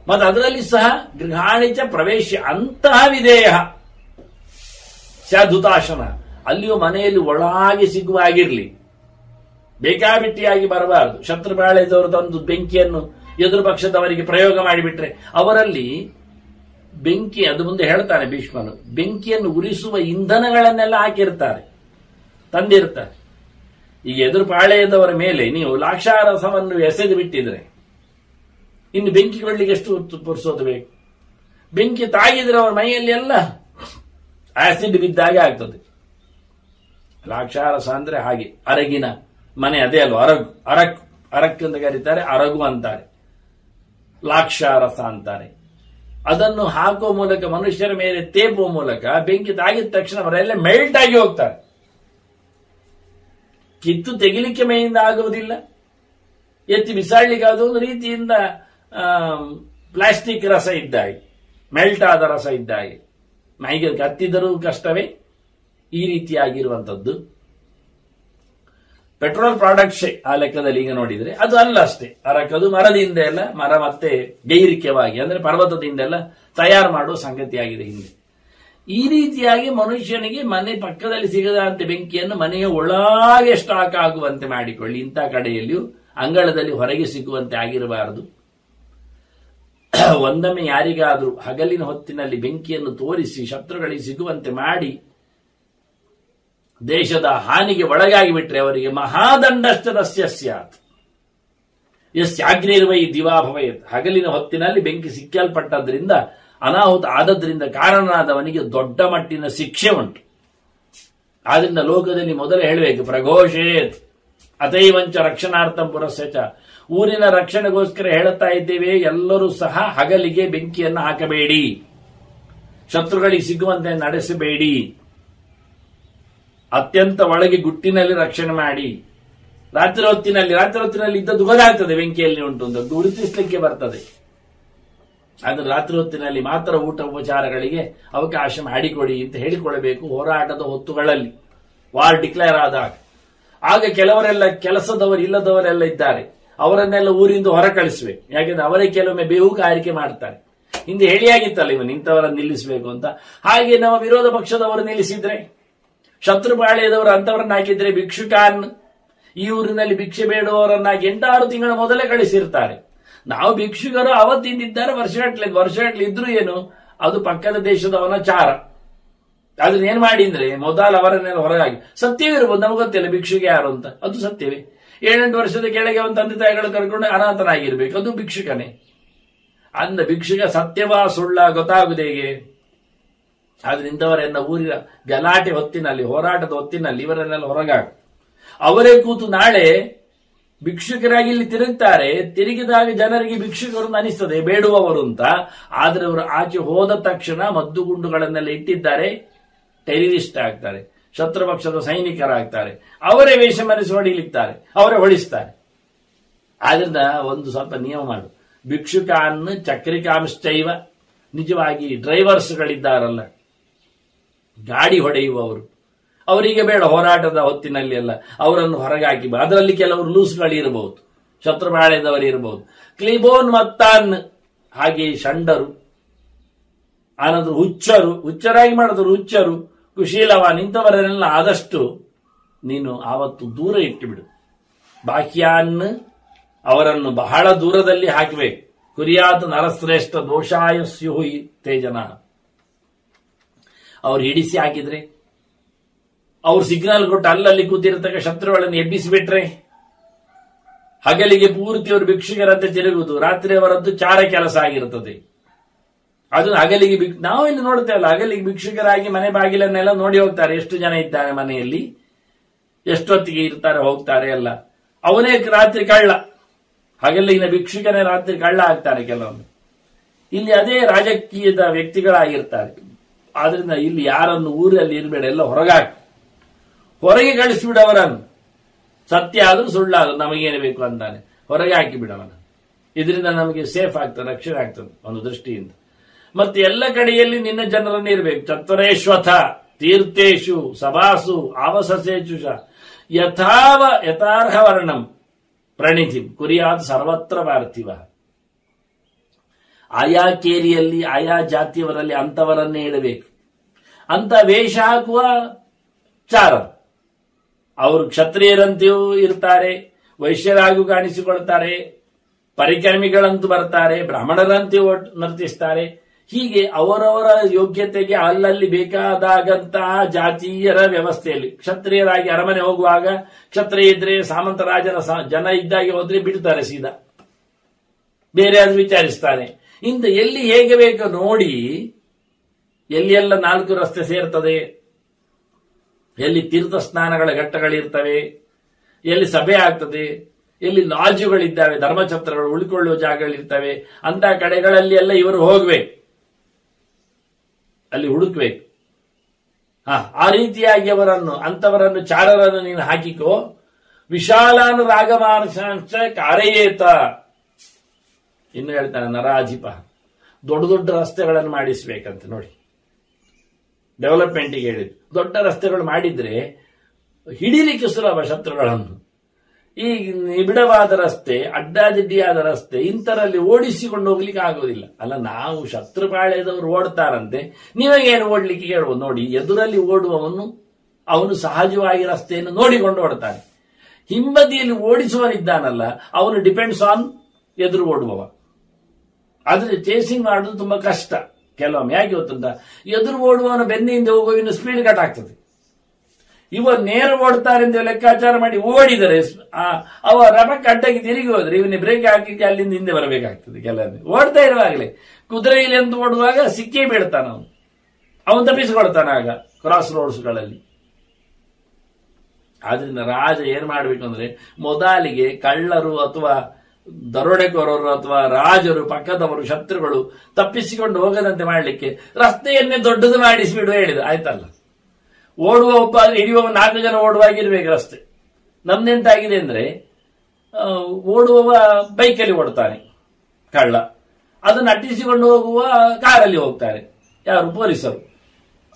ಮತ್ತು ಅದರಲ್ಲಿ ಸಹ ಗೃಹಾಣಿಚ ಪ್ರವೇಶ ಅಂತಹ ವಿಧೇಯ ಸ್ಯಾಧುತಾಶನ. ಅಲ್ಲಿಯೂ ಮನೆಯಲ್ಲಿ ಒಳಗೆ ಸಿಗುವಾಗಿರ್ಲಿ, ಬೇಕಾಬಿಟ್ಟಿಯಾಗಿ ಬರಬಾರದು. ಶತ್ರು ಬಾಳೆದವರು ತಂದು ಬೆಂಕಿಯನ್ನು ಎದುರು ಪಕ್ಷದವರಿಗೆ ಪ್ರಯೋಗ ಮಾಡಿಬಿಟ್ರೆ ಅವರಲ್ಲಿ ಬೆಂಕಿ, ಅದು ಮುಂದೆ ಹೇಳ್ತಾನೆ ಭೀಷ್ಮನು, ಬೆಂಕಿಯನ್ನು ಉರಿಸುವ ಇಂಧನಗಳನ್ನೆಲ್ಲ ಹಾಕಿರ್ತಾರೆ, ತಂದಿರ್ತಾರೆ. ಈಗ ಎದುರು ಪಾಳೆಯದವರ ಮೇಲೆ ನೀವು ಲಾಕ್ಷಾರಸವನ್ನು ಎಸೆದು ಬಿಟ್ಟಿದ್ರೆ ಇನ್ನು ಬೆಂಕಿ ಕೊಡ್ಲಿಕ್ಕೆ ಎಷ್ಟು ಹೊತ್ತು ಪುರ್ಸೋದು ಬೇಕು? ಬೆಂಕಿ ತಾಗಿದ್ರೆ ಅವರ ಮೈಯಲ್ಲಿ ಎಲ್ಲ ಆಸಿಡ್ ಬಿದ್ದಾಗೆ ಆಗ್ತದೆ. ಲಾಕ್ಷಾರಸ ಅಂದ್ರೆ ಹಾಗೆ ಅರಗಿನ ಮನೆ, ಅದೇ ಅಲ್ವ ಅರಗು, ಅರಕ್ ಅಂತ ಕರೀತಾರೆ, ಅರಗು ಅಂತಾರೆ, ಲಾಕ್ಷಾರಸ ಅಂತಾರೆ. ಅದನ್ನು ಹಾಕುವ ಮೂಲಕ, ಮನುಷ್ಯರ ಮೇಲೆ ತೇಪುವ ಮೂಲಕ ಬೆಂಕಿ ತಾಗಿದ ತಕ್ಷಣ ಅವರೆಲ್ಲ ಮೆಲ್ಟ್ ಆಗಿ ಹೋಗ್ತಾರೆ. ಕಿತ್ತು ತೆಗಿಲಿಕ್ಕೆ ಮೈಯಿಂದ ಆಗುವುದಿಲ್ಲ, ಎತ್ತಿ ಬಿಸಾಡ್ಲಿಕ್ಕೆ ಅದು ಒಂದು ರೀತಿಯಿಂದ ಪ್ಲಾಸ್ಟಿಕ್ ರಸ ಇದ್ದಾಗೆ, ಮೆಲ್ಟ್ ಆದ ರಸ ಇದ್ದಾಗೆ. ಮೈಗೆ ಕತ್ತಿದರೂ ಕಷ್ಟವೇ. ಈ ರೀತಿಯಾಗಿರುವಂಥದ್ದು ಪೆಟ್ರೋಲ್ ಪ್ರಾಡಕ್ಟ್ಸ್ ಆ ಲೆಕ್ಕದಲ್ಲಿ ಈಗ ನೋಡಿದ್ರೆ ಅದು ಅಲ್ಲ ಅಷ್ಟೇ. ಅರಕದು ಮರದಿಂದ ಎಲ್ಲ, ಮರ ಮತ್ತೆ ಗೈರಿಕೆವಾಗಿ ಅಂದ್ರೆ ಪರ್ವತದಿಂದ ಎಲ್ಲ ತಯಾರು ಮಾಡುವ ಸಂಗತಿಯಾಗಿದೆ ಹಿಂದೆ. ಈ ರೀತಿಯಾಗಿ ಮನುಷ್ಯನಿಗೆ ಮನೆ ಪಕ್ಕದಲ್ಲಿ ಸಿಗದಂತೆ ಬೆಂಕಿಯನ್ನು ಮನೆಯ ಒಳಗೆ ಸ್ಟಾಕ್ ಆಗುವಂತೆ ಮಾಡಿಕೊಳ್ಳಿ. ಇಂಥ ಕಡೆಯಲ್ಲಿಯೂ ಅಂಗಳದಲ್ಲಿ ಹೊರಗೆ ಸಿಗುವಂತೆ ಆಗಿರಬಾರದು. ಒಂದೊಮ್ಮೆ ಯಾರಿಗಾದ್ರೂ ಹಗಲಿನ ಹೊತ್ತಿನಲ್ಲಿ ಬೆಂಕಿಯನ್ನು ತೋರಿಸಿ ಶತ್ರುಗಳಿಗೆ ಸಿಗುವಂತೆ ಮಾಡಿ ದೇಶದ ಹಾನಿಗೆ ಒಳಗಾಗಿ ಬಿಟ್ರೆ ಅವರಿಗೆ ಮಹಾದಂಡಶ್ಚ ಸ್ಯಾತ್. ಯಸ್ಯಾಗ್ನಿರ್ವೈ ದಿವಾಭವಯತ್. ಹಗಲಿನ ಹೊತ್ತಿನಲ್ಲಿ ಬೆಂಕಿ ಸಿಕ್ಕಲ್ಪಟ್ಟದ್ರಿಂದ, ಅನಾಹುತ ಆದದ್ರಿಂದ ಕಾರಣನಾದವನಿಗೆ ದೊಡ್ಡ ಮಟ್ಟಿನ ಶಿಕ್ಷೆ ಉಂಟು. ಆದ್ರಿಂದ ಲೋಕದಲ್ಲಿ ಮೊದಲೇ ಹೇಳಬೇಕು, ಪ್ರಘೋಷೇತ್ ಅತೈವಂಚ ರಕ್ಷಣಾರ್ಥಂ ಪುರಸ್ಯಚ. ಊರಿನ ರಕ್ಷಣೆಗೋಸ್ಕರ ಹೇಳುತ್ತಾ ಇದ್ದೇವೆ, ಎಲ್ಲರೂ ಸಹ ಹಗಲಿಗೆ ಬೆಂಕಿಯನ್ನು ಹಾಕಬೇಡಿ, ಶತ್ರುಗಳಿಗೆ ಸಿಗುವಂತೆ ನಡೆಸಬೇಡಿ, ಅತ್ಯಂತ ಒಳಗೆ ಗುಟ್ಟಿನಲ್ಲಿ ರಕ್ಷಣೆ ಮಾಡಿ. ರಾತ್ರಿ ಹೊತ್ತಿನಲ್ಲಿ ಇದ್ದದ್ದು ಗೊತ್ತಾಗ್ತದೆ ಬೆಂಕಿಯಲ್ಲಿ ಉಂಟು ಅಂತ ಗುರುತಿಸ್ಲಿಕ್ಕೆ ಬರ್ತದೆ. ಆದ್ರೆ ರಾತ್ರಿ ಹೊತ್ತಿನಲ್ಲಿ ಮಾತ್ರ ಊಟ ಉಪಚಾರಗಳಿಗೆ ಅವಕಾಶ ಮಾಡಿಕೊಡಿ ಅಂತ ಹೇಳಿಕೊಳ್ಳಬೇಕು ಹೋರಾಟದ ಹೊತ್ತುಗಳಲ್ಲಿ, ವಾರ್ ಡಿಕ್ಲೇರ್ ಆದಾಗ. ಆಗ ಕೆಲವರೆಲ್ಲ ಕೆಲಸದವರು ಇಲ್ಲದವರೆಲ್ಲ ಇದ್ದಾರೆ, ಅವರನ್ನೆಲ್ಲ ಊರಿಂದ ಹೊರ ಕಳಿಸ್ಬೇಕು. ಯಾಕೆಂದ್ರೆ ಅವರೇ ಕೆಲವೊಮ್ಮೆ ಬೇಹುಗಾರಿಕೆ ಮಾಡ್ತಾರೆ. ಹಿಂದೆ ಹೇಳಿಯಾಗಿತ್ತಲ್ಲ ಇವನು ಇಂಥವರನ್ನು ನಿಲ್ಲಿಸಬೇಕು ಅಂತ. ಹಾಗೆ ನಮ್ಮ ವಿರೋಧ ಪಕ್ಷದವರು ನಿಲ್ಲಿಸಿದ್ರೆ, ಶತ್ರುಪಾಳ್ಯದವರು ಅಂತವರನ್ನ ಹಾಕಿದ್ರೆ, ಭಿಕ್ಷುಕಾನ್ ಈ ಊರಿನಲ್ಲಿ ಭಿಕ್ಷೆ ಬೇಡುವವರನ್ನಾಗಿ 8-6 ತಿಂಗಳ ಮೊದಲೇ ಕಳಿಸಿರ್ತಾರೆ. ನಾವು ಭಿಕ್ಷುಕರು ಅವತ್ತಿಂದಿದ್ದಾರೆ, ವರ್ಷಗಟ್ಲೆ ಇದ್ರು ಏನು, ಅದು ಪಕ್ಕದ ದೇಶದವನ ಚಾರ. ಅದನ್ನ ಏನ್ ಮಾಡಿ ಅಂದ್ರೆ ಮೊದಲು ಅವರನ್ನೆಲ್ಲ ಹೊರಗಾಗಿ, ಸತ್ಯವಿರ್ಬೋದು ನಮ್ಗೆ ಗೊತ್ತಿಲ್ಲ ಭಿಕ್ಷುಕ ಯಾರು ಅಂತ, ಅದು ಸತ್ಯವೇ. 7-8 ವರ್ಷದ ಕೆಳಗೆ ಅವನ ತಂದೆ ತಾಯಿಗಳು ಕರ್ಕೊಂಡು ಅನಾಥನಾಗಿರ್ಬೇಕು, ಅದು ಭಿಕ್ಷುಕನೇ. ಅಂದ ಭಿಕ್ಷುಕ ಸತ್ಯವಾ ಸುಳ್ಳ ಗೊತ್ತಾಗುವುದು ಹೇಗೆ? ಆದ್ರೆ ಇಂಥವರೆಲ್ಲ ಊರಿನ ಗಲಾಟೆ ಹೊತ್ತಿನಲ್ಲಿ, ಹೋರಾಟದ ಹೊತ್ತಿನಲ್ಲಿ ಇವರನ್ನೆಲ್ಲ ಹೊರಗಾಗ. ಅವರೇ ಕೂತು ನಾಳೆ ಭಿಕ್ಷುಕರಾಗಿ ಇಲ್ಲಿ ತಿರುಗ್ತಾರೆ. ತಿರುಗಿದಾಗ ಜನರಿಗೆ ಭಿಕ್ಷುಕರು ಅನಿಸ್ತದೆ ಬೇಡುವವರು ಅಂತ. ಆದ್ರೆ ಅವರು ಆಚೆ ಹೋದ ತಕ್ಷಣ ಮದ್ದುಗುಂಡುಗಳನ್ನೆಲ್ಲ ಇಟ್ಟಿದ್ದಾರೆ, ಟೆರರಿಸ್ಟ್ ಆಗ್ತಾರೆ, ಶತ್ರುಪಕ್ಷದ ಸೈನಿಕರಾಗ್ತಾರೆ, ಅವರೇ ವೇಷ ಮರೆಸಿ ಹೊಡಿಲಿಕ್ತಾರೆ, ಅವರೇ ಹೊಡಿಸ್ತಾರೆ. ಆದ್ರಿಂದ ಒಂದು ಸ್ವಲ್ಪ ನಿಯಮ ಮಾಡು. ಭಿಕ್ಷುಕಾನ್ ಚಕ್ರಿಕಾಂಶ್ಚೈವ, ನಿಜವಾಗಿ ಡ್ರೈವರ್ಸ್ಗಳಿದ್ದಾರಲ್ಲ, ಗಾಡಿ ಹೊಡೆಯುವವರು, ಅವರಿಗೆ ಬೇಡ ಹೋರಾಟದ ಹೊತ್ತಿನಲ್ಲಿ ಎಲ್ಲ ಅವರನ್ನು ಹೊರಗಾಕಿ. ಅದರಲ್ಲಿ ಕೆಲವರು ಲೂಸ್ಗಳಿರಬಹುದು, ಶತ್ರುಪಾಳ್ಯದವರು ಇರಬಹುದು. ಕ್ಲಿಬೋನ್ ಮತ್ತಾನ್ ಹಾಗೆ ಷಂಡರು, ಆನಂತರ ಹುಚ್ಚರಾಗಿ ಮಾಡಿದ್ರು ಹುಚ್ಚರು, ಕುಶೀಲವಾನ್, ಇಂಥವರನ್ನೆಲ್ಲ ಆದಷ್ಟು ನೀನು ಆವತ್ತು ದೂರ ಇಟ್ಟುಬಿಡು. ಬಾಹ್ಯಾನ್ ಅವರನ್ನು ಬಹಳ ದೂರದಲ್ಲಿ ಹಾಕಬೇಕು. ಕುರಿಯಾತ್ ನರಶ್ರೇಷ್ಠ ದೋಷಾಯ ಸ್ಯುಹು ತೇಜನ. ಅವ್ರು ಹಿಡಿಸಿ ಹಾಕಿದ್ರೆ, ಅವ್ರು ಸಿಗ್ನಲ್ ಕೊಟ್ಟು ಅಲ್ಲಲ್ಲಿ ಕೂತಿರತಕ್ಕ ಶತ್ರುಗಳನ್ನು ಎಬ್ಬಿಸಿಬಿಟ್ರೆ, ಹಗಲಿಗೆ ಪೂರ್ತಿ ಅವರು ಭಿಕ್ಷುಕರಂತೆ ತಿರುಗುವುದು, ರಾತ್ರಿ ಅವರದ್ದು ಚಾರ ಕೆಲಸ ಆಗಿರುತ್ತದೆ. ಅದು ಹಗಲಿಗೆ ನಾವು ಇಲ್ಲಿ ನೋಡ್ತೇವಲ್ಲ, ಹಗಲಿಗೆ ಭಿಕ್ಷುಕರಾಗಿ ಮನೆ ಬಾಗಿಲನ್ನೆಲ್ಲ ನೋಡಿ ಹೋಗ್ತಾರೆ, ಎಷ್ಟು ಜನ ಇದ್ದಾರೆ ಮನೆಯಲ್ಲಿ, ಎಷ್ಟೊತ್ತಿಗೆ ಇರ್ತಾರೆ ಹೋಗ್ತಾರೆ ಎಲ್ಲ. ಅವನೇ ರಾತ್ರಿ ಕಳ್ಳ, ಹಗಲಿನ ಭಿಕ್ಷುಕನೇ ರಾತ್ರಿ ಕಳ್ಳ ಆಗ್ತಾರೆ ಕೆಲವೊಮ್ಮೆ. ಇಲ್ಲಿ ಅದೇ ರಾಜಕೀಯದ ವ್ಯಕ್ತಿಗಳಾಗಿರ್ತಾರೆ. ಆದ್ರಿಂದ ಇಲ್ಲಿ ಯಾರನ್ನು ಊರಲ್ಲಿ ಇರಬೇಡ, ಎಲ್ಲ ಹೊರಗೆ ಕಳಿಸಿಬಿಡವರನ್ನು. ಸತ್ಯ ಆದ್ರೂ ಸುಳ್ಳಾದ್ರೂ ನಮಗೇನು ಬೇಕು ಅಂತಾನೆ ಹೊರಗೆ ಹಾಕಿ ಬಿಡವನ. ಇದರಿಂದ ನಮಗೆ ಸೇಫ್ ಆಗ್ತದೆ, ರಕ್ಷಣೆ ಆಗ್ತದೆ ಒಂದು ದೃಷ್ಟಿಯಿಂದ. ಮತ್ತೆ ಎಲ್ಲ ಕಡೆಯಲ್ಲಿ ನಿನ್ನ ಜನರನ್ನು ಇರಬೇಕು. ಚತ್ವರೇಶ್ವಥ ತೀರ್ಥೇಶು ಸಭಾಸು ಆವಸಸೇಚುಷ ಯಥಾರ್ಹ ವರ್ಣಂ ಪ್ರಣಿಧಿ ಕುರಿಯಾತ್ ಸರ್ವತ್ರ ಪಾರ್ಥಿವ. ಆಯಾ ಕೇರಿಯಲ್ಲಿ ಆಯಾ ಜಾತಿಯವರಲ್ಲಿ ಅಂತವರನ್ನೇ ಇಡಬೇಕು. ಅಂತ ವೇಷ ಹಾಕುವ ಚಾರ ಅವರು ಕ್ಷತ್ರಿಯರಂತೆಯೂ ಇರ್ತಾರೆ, ವೈಶ್ಯರಾಗೂ ಕಾಣಿಸಿಕೊಳ್ತಾರೆ, ಪರಿಕರ್ಮಿಗಳಂತೂ ಬರ್ತಾರೆ, ಬ್ರಾಹ್ಮಣರಂತೆಯೂ ನರ್ತಿಸ್ತಾರೆ. ಹೀಗೆ ಅವರವರ ಯೋಗ್ಯತೆಗೆ ಅಲ್ಲಲ್ಲಿ ಬೇಕಾದಾಗಂತಹ ಜಾತೀಯರ ವ್ಯವಸ್ಥೆಯಲ್ಲಿ ಕ್ಷತ್ರಿಯರಾಗಿ ಅರಮನೆ ಹೋಗುವಾಗ ಕ್ಷತ್ರಿಯ ಇದ್ರೆ ಸಾಮಂತರಾಜನ ಜನ ಇದ್ದಾಗೆ ಹೋದ್ರೆ ಬಿಡ್ತಾರೆ ಸೀದಾ, ಬೇರೆ ಅದು ವಿಚಾರಿಸ್ತಾನೆ. ಇಂಥ ಎಲ್ಲಿ ಹೇಗೆ ಬೇಕೋ ನೋಡಿ, ಎಲ್ಲಿ ಎಲ್ಲ 4 ರಸ್ತೆ ಸೇರ್ತದೆ, ಎಲ್ಲಿ ತೀರ್ಥ ಸ್ನಾನಗಳ ಘಟ್ಟಗಳಿರ್ತವೆ, ಎಲ್ಲಿ ಸಭೆ ಆಗ್ತದೆ, ಎಲ್ಲಿ ಲಾಡ್ಜುಗಳಿದ್ದಾವೆ, ಧರ್ಮಛತ್ರಗಳು ಉಳಿಕೊಳ್ಳುವ ಜಾಗಗಳಿರ್ತವೆ, ಅಂತ ಕಡೆಗಳಲ್ಲಿ ಎಲ್ಲ ಇವರು ಹೋಗ್ಬೇಕು, ಅಲ್ಲಿ ಹುಡುಕ್ಬೇಕು. ಆ ರೀತಿಯಾಗಿ ಅಂತವರನ್ನು ಚಾರರನ್ನು ನೀನು ಹಾಕಿಕೋ. ವಿಶಾಲಾನು ರಾಗಮಾಂಶ ಕಾರೆಯೇತ. ಇನ್ನು ಹೇಳ್ತಾನೆ ನರಾಧಿಪ, ದೊಡ್ಡ ದೊಡ್ಡ ರಸ್ತೆಗಳನ್ನು ಮಾಡಿಸ್ಬೇಕಂತ ನೋಡಿ. ಡೆವಲಪ್ಮೆಂಟ್ಗೆ ಹೇಳಿದ್ರು, ದೊಡ್ಡ ರಸ್ತೆಗಳು ಮಾಡಿದ್ರೆ ಹಿಡಿಲಿಕ್ಕೆ ಸುಲಭ ಶತ್ರುಗಳನ್ನು. ಈ ನಿಬಿಡವಾದ ರಸ್ತೆ, ಅಡ್ಡಾದಿಡ್ಡಿಯಾದ ರಸ್ತೆ, ಇಂಥರಲ್ಲಿ ಓಡಿಸಿಕೊಂಡು ಹೋಗ್ಲಿಕ್ಕೆ ಆಗೋದಿಲ್ಲ. ಅಲ್ಲ, ನಾವು ಶತ್ರುಪಾಳ್ಯದವರು ಓಡ್ತಾರಂತೆ, ನೀವಾಗೇನು ಓಡ್ಲಿಕ್ಕೆ ಹೇಳ್ಬೋದು ನೋಡಿ. ಎದುರಲ್ಲಿ ಓಡುವವನು ಅವನು ಸಹಜವಾಗಿ ರಸ್ತೆಯನ್ನು ನೋಡಿಕೊಂಡು ಓಡ್ತಾನೆ. ಹಿಂಬದಿಯಲ್ಲಿ ಓಡಿಸುವನಿದ್ದಾನಲ್ಲ, ಅವನು ಡಿಪೆಂಡ್ಸ್ ಆನ್ ಎದುರು ಓಡುವವ. ಆದ್ರೆ ಚೇಸಿಂಗ್ ಮಾಡೋದು ತುಂಬಾ ಕಷ್ಟ ಕೆಲವೊಮ್ಮೆ. ಯಾಕೆ ಗೊತ್ತಂತ, ಎದುರು ಓಡುವವನ ಬೆನ್ನಿಂದ ಹೋಗುವ ಇನ್ನು ಸ್ಪೀಡ್ ಕಟ್ ಆಗ್ತದೆ. ಇವರು ನೇರ ಓಡ್ತಾರೆ ಅಂತ ಲೆಕ್ಕಾಚಾರ ಮಾಡಿ ಓಡಿದರೆ ಅವ ರಭಕ್ಕೆ ಅಡ್ಡಕ್ಕೆ ತಿರುಗಿ ಹೋದ್ರೆ ಇವನಿಗೆ ಬ್ರೇಕ್ ಹಾಕಲಿಕ್ಕೆ ಅಲ್ಲಿಂದ ಹಿಂದೆ ಬರಬೇಕಾಗ್ತದೆ. ಕೆಲವೊಮ್ಮೆ ಓಡ್ತಾ ಇರುವಾಗಲೇ ಕುದುರೆಯಲ್ಲಿ ಅಂತ ಓಡುವಾಗ ಸಿಕ್ಕೇ ಬೀಳ್ತಾನ ಅವನು ತಪ್ಪಿಸಿಕೊಳ್ತಾನ ಆಗ ಕ್ರಾಸ್ ರೋಡ್ಸ್ಗಳಲ್ಲಿ. ಆದ್ರಿಂದ ರಾಜ ಏನ್ ಮಾಡ್ಬೇಕು ಅಂದ್ರೆ, ಮೊದಲಿಗೆ ಕಳ್ಳರು ಅಥವಾ ದರೋಡೆಕೋರರು ಅಥವಾ ರಾಜರು, ಪಕ್ಕದವರು, ಶತ್ರುಗಳು ತಪ್ಪಿಸಿಕೊಂಡು ಹೋಗದಂತೆ ಮಾಡ್ಲಿಕ್ಕೆ ರಸ್ತೆಯನ್ನೇ ದೊಡ್ಡದು ಮಾಡಿಸಿಬಿಡುವ ಹೇಳಿದ. ಆಯ್ತಲ್ಲ, ಓಡುವ ಒಬ್ಬ ಹಿಡಿಯುವ 4 ಜನ ಓಡುವಾಗಿರ್ಬೇಕು ರಸ್ತೆ. ನಮ್ದೆಂತಾಗಿದೆ ಅಂದ್ರೆ ಓಡುವವ ಬೈಕಲ್ಲಿ ಓಡ್ತಾನೆ ಕಳ್ಳ, ಅದನ್ನು ಅಟ್ಟಿಸಿಕೊಂಡು ಹೋಗುವ ಕಾರಲ್ಲಿ ಹೋಗ್ತಾರೆ ಯಾರು ಪೊಲೀಸರು.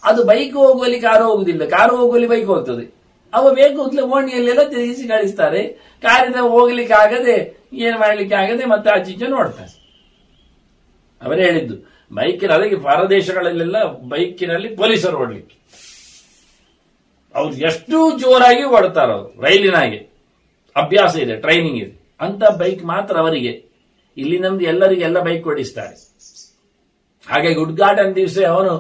ಅದು ಬೈಕ್ ಹೋಗುವಲ್ಲಿ ಕಾರು ಹೋಗುದಿಲ್ಲ, ಕಾರು ಹೋಗುವಲ್ಲಿ ಬೈಕ್ ಹೋಗ್ತದೆ. ಅವ ಬೇಕು ಅಂತಲೇ ಓಣಿಯಲ್ಲೆಲ್ಲ ತಿರುಗಿಸಿ ಕಳಿಸ್ತಾರೆ. ಕಾರಿನ ಹೋಗ್ಲಿಕ್ಕೆ ಆಗದೆ ಏನ್ ಮಾಡ್ಲಿಕ್ಕೆ ಆಗದೆ ಮತ್ತೆ ಆಚೀಚೆ ನೋಡ್ತಾರೆ. ಅವರೇ ಹೇಳಿದ್ದು ಬೈಕಿನ, ಅದಕ್ಕೆ ಹೊರದೇಶಗಳಲ್ಲೆಲ್ಲ ಬೈಕಿನಲ್ಲಿ ಪೊಲೀಸರು ಓಡ್ಲಿಕ್ಕೆ ಅವ್ರು ಎಷ್ಟು ಜೋರಾಗಿ ಓಡ್ತಾರ, ಅವರು ರೈಲಿನಾಗೆ ಅಭ್ಯಾಸ ಇದೆ, ಟ್ರೈನಿಂಗ್ ಇದೆ ಅಂತ ಬೈಕ್ ಮಾತ್ರ ಅವರಿಗೆ. ಇಲ್ಲಿ ನಮ್ದು ಎಲ್ಲರಿಗೆ ಎಲ್ಲ ಬೈಕ್ ಓಡಿಸ್ತಾರೆ. ಹಾಗಾಗಿ ಉದ್ಘಾಟನೆ ದಿವಸ ಅವನು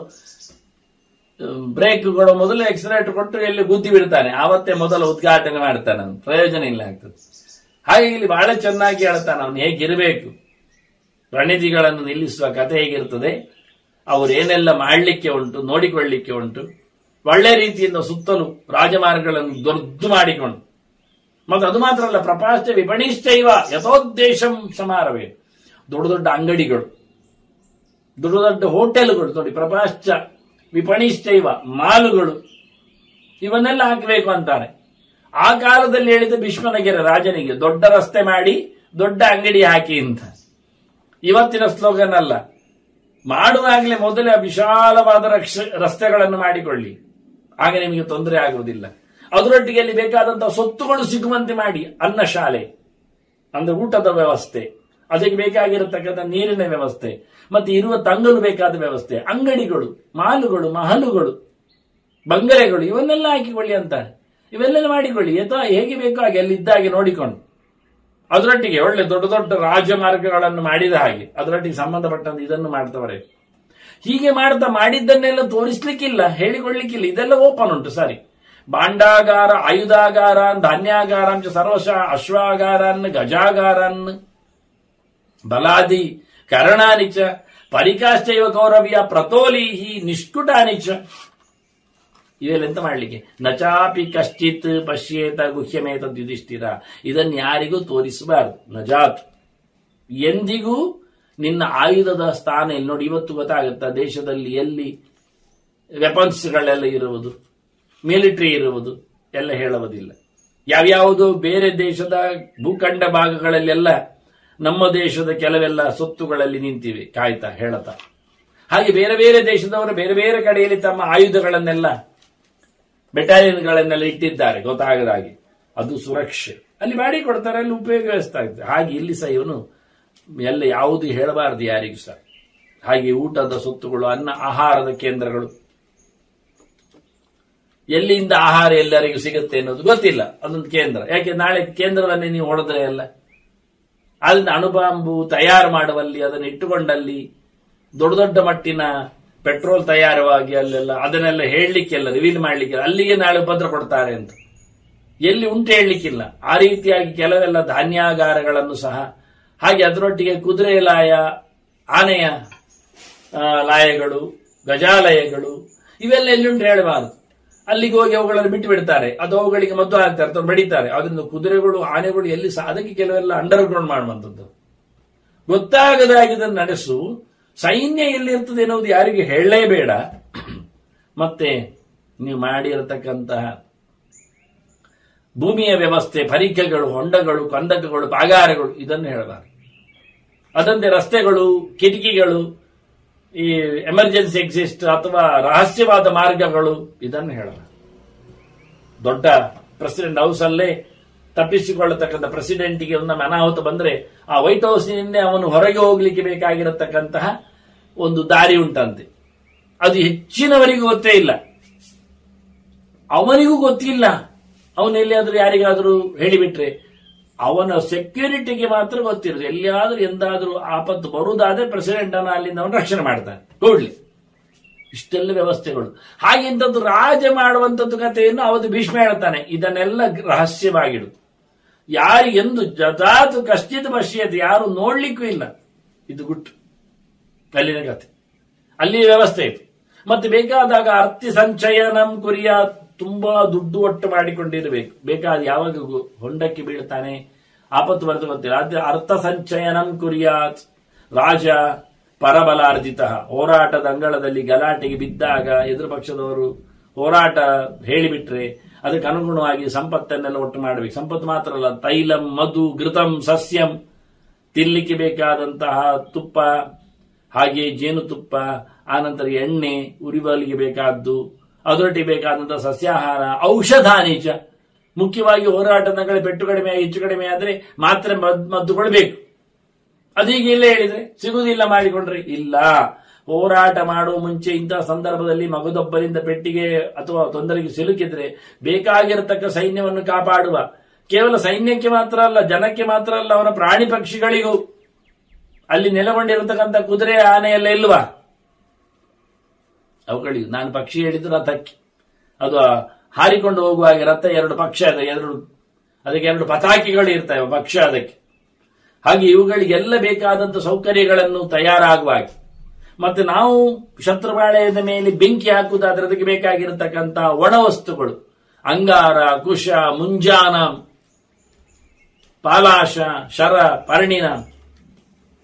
ಬ್ರೇಕ್ ಕೊಡೋ ಮೊದಲು ಎಕ್ಸಲೇಟರ್ ಕೊಟ್ಟು ಎಲ್ಲಿ ಗುದ್ದಿ ಬಿಡ್ತಾನೆ, ಆವತ್ತೇ ಮೊದಲು ಉದ್ಘಾಟನೆ ಮಾಡ್ತಾನೆ. ಅವನು ಪ್ರಯೋಜನ ಇಲ್ಲ ಆಗ್ತದೆ. ಹಾಗೆ ಇಲ್ಲಿ ಬಹಳ ಚೆನ್ನಾಗಿ ಹೇಳ್ತಾನೆ ಅವನು ಹೇಗಿರಬೇಕು, ಪ್ರಣಿಧಿಗಳನ್ನು ನಿಲ್ಲಿಸುವ ಕಥೆ ಹೇಗಿರ್ತದೆ, ಅವರು ಏನೆಲ್ಲ ಮಾಡಲಿಕ್ಕೆ ಉಂಟು, ನೋಡಿಕೊಳ್ಳಿಕ್ಕೆ ಉಂಟು, ಒಳ್ಳೆ ರೀತಿಯಿಂದ ಸುತ್ತಲೂ ರಾಜಮಾರ್ಗಗಳನ್ನು ದೊಡ್ಡ ಮಾಡಿಕೊಂಡು. ಮತ್ತು ಅದು ಮಾತ್ರ ಅಲ್ಲ, ಪ್ರಪಾಶ್ಚ ವಿಪಣಿಶ್ಚೈವ ಯಥೋದ್ದೇಶಂ ಸಮಾರವೇ, ದೊಡ್ಡ ದೊಡ್ಡ ಅಂಗಡಿಗಳು, ದೊಡ್ಡ ದೊಡ್ಡ ಹೋಟೆಲ್ಗಳು ನೋಡಿ, ಪ್ರಪಾಶ್ಚ ವಿಪಣಿಶ್ಚೈವ ಮಾಲುಗಳು, ಇವನ್ನೆಲ್ಲ ಹಾಕಬೇಕು ಅಂತಾನೆ. ಆ ಕಾಲದಲ್ಲಿ ಹೇಳಿದ ಭೀಷ್ಮನಗೆರೆ ರಾಜನಿಗೆ ದೊಡ್ಡ ರಸ್ತೆ ಮಾಡಿ ದೊಡ್ಡ ಅಂಗಡಿ ಹಾಕಿ ಅಂತ. ಇವತ್ತಿನ ಸ್ಲೋಗನ್ ಅಲ್ಲ, ಮಾಡುವಾಗಲೇ ಮೊದಲೇ ವಿಶಾಲವಾದ ರಸ್ತೆಗಳನ್ನು ಮಾಡಿಕೊಳ್ಳಿ, ಆಗ ನಿಮಗೆ ತೊಂದರೆ ಆಗುವುದಿಲ್ಲ. ಅದರೊಟ್ಟಿಗೆ ಅಲ್ಲಿ ಬೇಕಾದಂತಹ ಸೊತ್ತುಗಳು ಸಿಗುವಂತೆ ಮಾಡಿ, ಅನ್ನ ಶಾಲೆ ಅಂದ್ರೆ ಊಟದ ವ್ಯವಸ್ಥೆ, ಅದಕ್ಕೆ ಬೇಕಾಗಿರತಕ್ಕಂಥ ನೀರಿನ ವ್ಯವಸ್ಥೆ, ಮತ್ತೆ ಇರುವ ತಂಗಲು ಬೇಕಾದ ವ್ಯವಸ್ಥೆ, ಅಂಗಡಿಗಳು, ಮಾಲುಗಳು, ಮಹಲುಗಳು, ಬಂಗಲೆಗಳು, ಇವನ್ನೆಲ್ಲ ಹಾಕಿಕೊಳ್ಳಿ ಅಂತಾರೆ. ಇವೆಲ್ಲ ಮಾಡಿಕೊಳ್ಳಿ ಹೇಗೆ ಬೇಕೋ ಹಾಗೆ ಅಲ್ಲಿದ್ದಾಗೆ ನೋಡಿಕೊಂಡು. ಅದರೊಟ್ಟಿಗೆ ಒಳ್ಳೆ ದೊಡ್ಡ ದೊಡ್ಡ ರಾಜಮಾರ್ಗಗಳನ್ನು ಮಾಡಿದ ಹಾಗೆ ಅದರೊಟ್ಟಿಗೆ ಸಂಬಂಧಪಟ್ಟಂತೆ ಇದನ್ನು ಮಾಡ್ತವರೆ. ಹೀಗೆ ಮಾಡಿದ್ದನ್ನೆಲ್ಲ ತೋರಿಸ್ಲಿಕ್ಕಿಲ್ಲ, ಹೇಳಿಕೊಳ್ಳಿಕ್ಕಿಲ್ಲ, ಇದೆಲ್ಲ ಓಪನ್ ಉಂಟು. ಸರಿ, ಭಾಂಡಾಗಾರ, ಆಯುಧಾಗಾರ, ಧಾನ್ಯಾಗಾರ, ಸರ್ವಶ ಅಶ್ವಾಗಾರನ್, ಗಜಾಗಾರನ್, ಬಲಾದಿ ಕರಣಾನಿಚ ಪರಿಕಾಶ್ಚೈವ ಕೌರವ್ಯ ಪ್ರತೋಲೀಹಿ ನಿಷ್ಕುಟಾನಿಚ. ಇವೆಲ್ಲ ಎಂತ ಮಾಡ್ಲಿಕ್ಕೆ, ನಚಾಪಿ ಕಶ್ಚಿತ್ ಪಶ್ಯೇತ ಗುಹ್ಯಮೇತ ಯುಧಿಷ್ಠಿರ, ಇದನ್ನು ಯಾರಿಗೂ ತೋರಿಸಬಾರದು. ನಜಾತ್, ಎಂದಿಗೂ ನಿನ್ನ ಆಯುಧದ ಸ್ಥಾನ ಇಲ್ಲಿ ನೋಡಿ. ಇವತ್ತು ಗೊತ್ತಾಗುತ್ತಾ ದೇಶದಲ್ಲಿ ಎಲ್ಲಿ ವೆಪನ್ಸ್ಗಳೆಲ್ಲ ಇರುವುದು, ಮಿಲಿಟರಿ ಇರುವುದು ಎಲ್ಲ ಹೇಳುವುದಿಲ್ಲ. ಯಾವ್ಯಾವುದು ಬೇರೆ ದೇಶದ ಭೂಖಂಡ ಭಾಗಗಳಲ್ಲೆಲ್ಲ ನಮ್ಮ ದೇಶದ ಕೆಲವೆಲ್ಲ ಸೊತ್ತುಗಳಲ್ಲಿ ನಿಂತಿವೆ ಕಾಯ್ತಾ ಹೇಳತಾ. ಹಾಗೆ ಬೇರೆ ಬೇರೆ ದೇಶದವರು ಬೇರೆ ಬೇರೆ ಕಡೆಯಲ್ಲಿ ತಮ್ಮ ಆಯುಧಗಳನ್ನೆಲ್ಲ ಬೆಟಾಲಿಯನ್ಗಳನ್ನೆಲ್ಲ ಇಟ್ಟಿದ್ದಾರೆ ಗೊತ್ತಾಗದಾಗಿ. ಅದು ಸುರಕ್ಷೆ ಅಲ್ಲಿ ಮಾಡಿಕೊಡ್ತಾರೆ, ಅಲ್ಲಿ ಉಪಯೋಗಿಸ್ತಾ ಇದ್ದಾರೆ. ಹಾಗೆ ಇಲ್ಲಿ ಸಹ ಇವನು ಎಲ್ಲ ಯಾವುದು ಹೇಳಬಾರದು ಯಾರಿಗೂ ಸಹ. ಹಾಗೆ ಊಟದ ಸೊತ್ತುಗಳು, ಅನ್ನ ಆಹಾರದ ಕೇಂದ್ರಗಳು, ಎಲ್ಲಿಂದ ಆಹಾರ ಎಲ್ಲರಿಗೂ ಸಿಗುತ್ತೆ ಅನ್ನೋದು ಗೊತ್ತಿಲ್ಲ, ಅದೊಂದು ಕೇಂದ್ರ. ಯಾಕೆ ನಾಳೆ ಕೇಂದ್ರವನ್ನೇ ನೀವು ಹೊಡೆದ್ರೆ ಎಲ್ಲ ಅದನ್ನ ಅಣುಬಾಂಬು ತಯಾರು ಮಾಡುವಲ್ಲಿ ಅದನ್ನು ಇಟ್ಟುಕೊಂಡಲ್ಲಿ ದೊಡ್ಡ ದೊಡ್ಡ ಮಟ್ಟಿನ ಪೆಟ್ರೋಲ್ ತಯಾರವಾಗಿ ಅಲ್ಲೆಲ್ಲ ಅದನ್ನೆಲ್ಲ ಹೇಳಲಿಕ್ಕೆಲ್ಲ ರಿವೀಲ್ ಮಾಡ್ಲಿಕ್ಕಿಲ್ಲ, ಅಲ್ಲಿಗೆ ನಾಳೆ ಉಪದ್ರ ಕೊಡ್ತಾರೆ ಅಂತ ಎಲ್ಲಿ ಉಂಟು ಹೇಳಲಿಕ್ಕಿಲ್ಲ. ಆ ರೀತಿಯಾಗಿ ಕೆಲವೆಲ್ಲ ಧಾನ್ಯಾಗಾರಗಳನ್ನು ಸಹ, ಹಾಗೆ ಅದರೊಟ್ಟಿಗೆ ಕುದುರೆ ಲಾಯ, ಆನೆಯ ಲಾಯಗಳು, ಗಜಾಲಯಗಳು, ಇವೆಲ್ಲ ಎಲ್ಲಿಂಟು ಹೇಳಬಾರದು. ಅಲ್ಲಿಗೆ ಹೋಗಿ ಅವುಗಳನ್ನು ಬಿಟ್ಟು ಬಿಡ್ತಾರೆ, ಅದು ಅವುಗಳಿಗೆ ಮದ್ದು ಹಾಕ್ತಾರೆ ಅಥವಾ ಬಡಿತಾರೆ. ಅದರಿಂದ ಕುದುರೆಗಳು, ಆನೆಗಳು ಎಲ್ಲಿ ಸಹ ಅದಕ್ಕೆ ಕೆಲವೆಲ್ಲ ಅಂಡರ್ ಗ್ರೌಂಡ್ ಮಾಡುವಂಥದ್ದು ಗೊತ್ತಾಗದಾಗಿದ್ದನ್ನು ನಡೆಸು. ಸೈನ್ಯ ಎಲ್ಲಿರ್ತದೆ ಎನ್ನುವುದು ಯಾರಿಗೆ ಹೇಳಲೇಬೇಡ. ಮತ್ತೆ ನೀವು ಮಾಡಿರತಕ್ಕಂತಹ ಭೂಮಿಯ ವ್ಯವಸ್ಥೆ, ಪರಿಕೆಗಳು, ಹೊಂಡಗಳು, ಕಂದಕಗಳು, ಪಾಗಾರಗಳು, ಇದನ್ನು ಹೇಳಬಾರದು. ಅದಂತೆ ರಸ್ತೆಗಳು, ಕಿಟಕಿಗಳು, ಈ ಎಮರ್ಜೆನ್ಸಿ ಎಕ್ಸಿಸ್ಟ್ ಅಥವಾ ರಹಸ್ಯವಾದ ಮಾರ್ಗಗಳು, ಇದನ್ನು ಹೇಳಬಾರದು. ದೊಡ್ಡ ಪ್ರೆಸಿಡೆಂಟ್ ಹೌಸ್ ಅಲ್ಲೇ ತಪ್ಪಿಸಿಕೊಳ್ಳತಕ್ಕಂಥ ಪ್ರೆಸಿಡೆಂಟ್ಗೆ ಒಂದು ಅನಾಹುತ ಬಂದ್ರೆ ಆ ವೈಟ್ ಹೌಸ್ನಿಂದ ಅವನು ಹೊರಗೆ ಹೋಗ್ಲಿಕ್ಕೆ ಬೇಕಾಗಿರತಕ್ಕಂತಹ ಒಂದು ದಾರಿ ಉಂಟಂತೆ. ಅದು ಹೆಚ್ಚಿನವರಿಗೂ ಗೊತ್ತೇ ಇಲ್ಲ, ಅವನಿಗೂ ಗೊತ್ತಿಲ್ಲ. ಅವನೆಲ್ಲಿಯಾದ್ರೂ ಯಾರಿಗಾದ್ರೂ ಹೇಳಿಬಿಟ್ರೆ ಅವನ ಸೆಕ್ಯೂರಿಟಿಗೆ ಮಾತ್ರ ಗೊತ್ತಿರೋದು. ಎಲ್ಲಿಯಾದ್ರೂ ಎಂದಾದ್ರೂ ಆಪತ್ತು ಬರುವುದಾದ್ರೆ ಪ್ರೆಸಿಡೆಂಟ್ ಅನ್ನ ಅಲ್ಲಿಂದ ಅವನು ರಕ್ಷಣೆ ಮಾಡ್ತಾನೆ ನೋಡ್ಲಿ. ಇಷ್ಟೆಲ್ಲ ವ್ಯವಸ್ಥೆಗಳು. ಹಾಗೆಂತದ್ದು ರಾಜ ಮಾಡುವಂತದ್ದು ಕಥೆಯನ್ನು ಅವತ್ತು ಭೀಷ್ಮ ಹೇಳ್ತಾನೆ. ಇದನ್ನೆಲ್ಲ ರಹಸ್ಯವಾಗಿಡು, ಯಾರಿಗೆಂದು ಜತಾತು ಕಶ್ಚಿತ್ ಪಶ್ಯತೆ, ಯಾರು ನೋಡ್ಲಿಕ್ಕೂ ಇಲ್ಲ. ಇದು ಗುಟ್ಟು ಅಲ್ಲಿನ ಕಥೆ, ಅಲ್ಲಿ ವ್ಯವಸ್ಥೆ ಇತ್ತು. ಮತ್ತೆ ಬೇಕಾದಾಗ ಅರ್ಥಿ ಸಂಚಯನಂ ಕುರಿಯ, ತುಂಬಾ ದುಡ್ಡು ಒಟ್ಟು ಮಾಡಿಕೊಂಡಿರಬೇಕು. ಬೇಕಾದ ಯಾವಾಗ ಹೊಂಡಕ್ಕೆ ಬೀಳ್ತಾನೆ, ಆಪತ್ತು ಬರ್ತದೆ ಗೊತ್ತಿಲ್ಲ. ಅರ್ಥ ಸಂಚಯನಂ ಕುರಿಯಾತ್, ರಾಜ ಪರಬಲಾರ್ಜಿತ, ಹೋರಾಟದ ಅಂಗಳದಲ್ಲಿ ಗಲಾಟೆಗೆ ಬಿದ್ದಾಗ ಎದುರು ಪಕ್ಷದವರು ಹೋರಾಟ ಹೇಳಿಬಿಟ್ರೆ ಅದಕ್ಕೆ ಅನುಗುಣವಾಗಿ ಸಂಪತ್ತನ್ನೆಲ್ಲ ಒಟ್ಟು ಮಾಡಬೇಕು. ಸಂಪತ್ತು ಮಾತ್ರ ಅಲ್ಲ, ತೈಲಂ, ಮಧು, ಘೃತಂ, ಸಸ್ಯಂ, ತಿನ್ನಲಿಕ್ಕೆ ಬೇಕಾದಂತಹ ತುಪ್ಪ, ಹಾಗೆ ಜೇನುತುಪ್ಪ, ಆನಂತರ ಎಣ್ಣೆ, ಉರಿಬಲಿಗೆ ಬೇಕಾದ್ದು, ಅದರೊಟ್ಟಿಗೆ ಬೇಕಾದಂತಹ ಸಸ್ಯಾಹಾರ, ಔಷಧಾನೀಚ. ಮುಖ್ಯವಾಗಿ ಹೋರಾಟಗಳ ಪೆಟ್ಟು ಕಡಿಮೆ ಹೆಚ್ಚು ಕಡಿಮೆ ಆದ್ರೆ ಮಾತ್ರೆ ಮದ್ದುಗಳು ಬೇಕು. ಅದೀಗ ಇಲ್ಲ ಹೇಳಿದ್ರೆ ಸಿಗುವುದಿಲ್ಲ ಮಾಡಿಕೊಂಡ್ರೆ ಇಲ್ಲ. ಹೋರಾಟ ಮಾಡುವ ಮುಂಚೆ ಇಂತಹ ಸಂದರ್ಭದಲ್ಲಿ ಮಗದೊಬ್ಬರಿಂದ ಪೆಟ್ಟಿಗೆ ಅಥವಾ ತೊಂದರೆಗೆ ಸಿಲುಕಿದ್ರೆ ಬೇಕಾಗಿರತಕ್ಕ ಸೈನ್ಯವನ್ನು ಕಾಪಾಡುವ, ಕೇವಲ ಸೈನ್ಯಕ್ಕೆ ಮಾತ್ರ ಅಲ್ಲ, ಜನಕ್ಕೆ ಮಾತ್ರ ಅಲ್ಲ, ಅವನ ಪ್ರಾಣಿ ಪಕ್ಷಿಗಳಿಗೂ, ಅಲ್ಲಿ ನೆಲೆಗೊಂಡಿರತಕ್ಕಂಥ ಕುದುರೆ ಆನೆ ಎಲ್ಲ ಇಲ್ವಾ ಅವುಗಳಿಗೂ. ನಾನು ಪಕ್ಷಿ ಹೇಳಿದ್ದು ರಥಕ್ಕೆ, ಅದು ಹಾರಿಕೊಂಡು ಹೋಗುವಾಗ ರಥ ಎರಡು ಪಕ್ಷ ಇದೆ, ಅದಕ್ಕೆ ಎರಡು ಪತಾಕಿಗಳು ಇರ್ತವೆ ಪಕ್ಷ ಅದಕ್ಕೆ. ಹಾಗೆ ಇವುಗಳಿಗೆಲ್ಲ ಬೇಕಾದಂತ ಸೌಕರ್ಯಗಳನ್ನು ತಯಾರಾಗುವಾಗ, ಮತ್ತೆ ನಾವು ಶತ್ರುಪಾಳೆಯದ ಮೇಲೆ ಬೆಂಕಿ ಹಾಕುವುದಾದ್ರೆ ಅದಕ್ಕೆ ಬೇಕಾಗಿರತಕ್ಕಂಥ ಒಣ ವಸ್ತುಗಳು, ಅಂಗಾರ, ಕುಶ, ಮುಂಜಾನ, ಪಾಲಾಶ, ಶರ, ಪರ್ಣಿನ,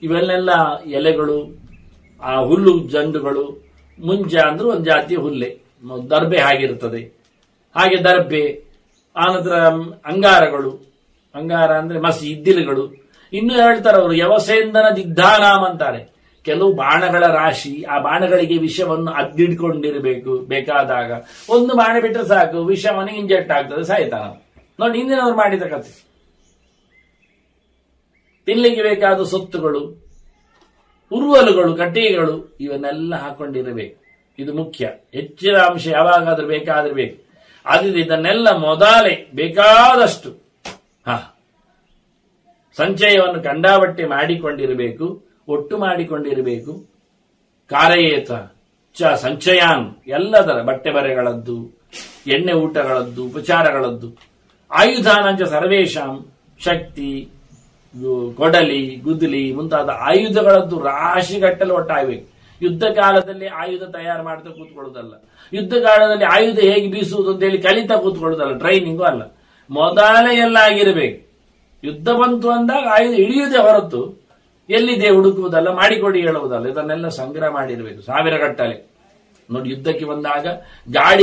ಇವೆಲ್ಲೆಲ್ಲ ಎಲೆಗಳು, ಆ ಹುಲ್ಲು ಜಂಡುಗಳು. ಮುಂಜ ಅಂದ್ರೆ ಒಂದು ಜಾತಿಯ ಹುಲ್ಲೆ, ದರ್ಬೆ ಆಗಿರುತ್ತದೆ, ಹಾಗೆ ದರ್ಬೆ. ಆನಂತರ ಅಂಗಾರಗಳು, ಅಂಗಾರ ಅಂದ್ರೆ ಮಸಿ, ಇದ್ದಿಲುಗಳು. ಇನ್ನು ಹೇಳ್ತಾರೆ ಅವರು ಯವಸೇಂದನ ದಿಗ್ಧಾನಾಮ ಅಂತಾರೆ. ಕೆಲವು ಬಾಣಗಳ ರಾಶಿ, ಆ ಬಾಣಗಳಿಗೆ ವಿಷವನ್ನು ಅದ್ದಿಡ್ಕೊಂಡಿರಬೇಕು. ಬೇಕಾದಾಗ ಒಂದು ಬಾಣ ಬಿಟ್ಟರೆ ಸಾಕು, ವಿಷವನ್ನು ಇಂಜೆಕ್ಟ್ ಆಗ್ತದೆ, ಸಾಯ್ತಾನ. ನೋಡಿ ಹಿಂದಿನವ್ರು ಮಾಡಿದ ಕಥೆ. ತಿನ್ಲಿಕ್ಕೆ ಬೇಕಾದ ಸೊತ್ತುಗಳು, ಉರುವಲುಗಳು, ಕಟ್ಟಿಗೆಗಳು, ಇವನ್ನೆಲ್ಲ ಹಾಕೊಂಡಿರಬೇಕು. ಇದು ಮುಖ್ಯ. ಹೆಚ್ಚಿನ ಅಂಶ ಯಾವಾಗಾದ್ರೂ ಬೇಕಾದ್ರೆ ಬೇಕು. ಆದ್ರೆ ಇದನ್ನೆಲ್ಲ ಮೊದಲೇ ಬೇಕಾದಷ್ಟು ಸಂಚಯವನ್ನು ಕಂಡಾಬಟ್ಟೆ ಮಾಡಿಕೊಂಡಿರಬೇಕು, ಒಟ್ಟು ಮಾಡಿಕೊಂಡಿರಬೇಕು. ಕಾರಯೇತ ಚ ಸಂಚಯಾನ್, ಎಲ್ಲದರ ಬಟ್ಟೆ ಬರೆಗಳದ್ದು, ಎಣ್ಣೆ ಊಟಗಳದ್ದು, ಉಪಚಾರಗಳದ್ದು. ಆಯುಧಾನಂಚ ಸರ್ವೇಶಾಂ, ಶಕ್ತಿ, ಕೊಡಲಿ, ಗುದ್ದಲಿ ಮುಂತಾದ ಆಯುಧಗಳದ್ದು ರಾಶಿಗಟ್ಟಲು ಒಟ್ಟಾಗಬೇಕು. ಯುದ್ಧ ಕಾಲದಲ್ಲಿ ಆಯುಧ ತಯಾರು ಮಾಡ್ತಾ ಕೂತ್ಕೊಳ್ಳೋದಲ್ಲ, ಯುದ್ಧ ಕಾಲದಲ್ಲಿ ಆಯುಧ ಹೇಗೆ ಬೀಸುವುದು ಅಂತ ಹೇಳಿ ಕಲಿತಾ ಕೂತ್ಕೊಳ್ಳೋದಲ್ಲ, ಟ್ರೈನಿಂಗು ಅಲ್ಲ, ಮೊದಲೇ ಎಲ್ಲ ಆಗಿರಬೇಕು. ಯುದ್ಧ ಬಂತು ಅಂದಾಗ ಆಯುಧ ಹಿಡಿಯುವುದೇ ಹೊರತು ಎಲ್ಲಿದೆ ಹುಡುಕುವುದಲ್ಲ, ಮಾಡಿಕೊಡಿ ಹೇಳುವುದಲ್ಲ. ಇದನ್ನೆಲ್ಲ ಸಂಗ್ರಹ ಮಾಡಿರಬೇಕು, ಸಾವಿರ ಗಟ್ಟಲೆ. ನೋಡಿ, ಯುದ್ಧಕ್ಕೆ ಬಂದಾಗ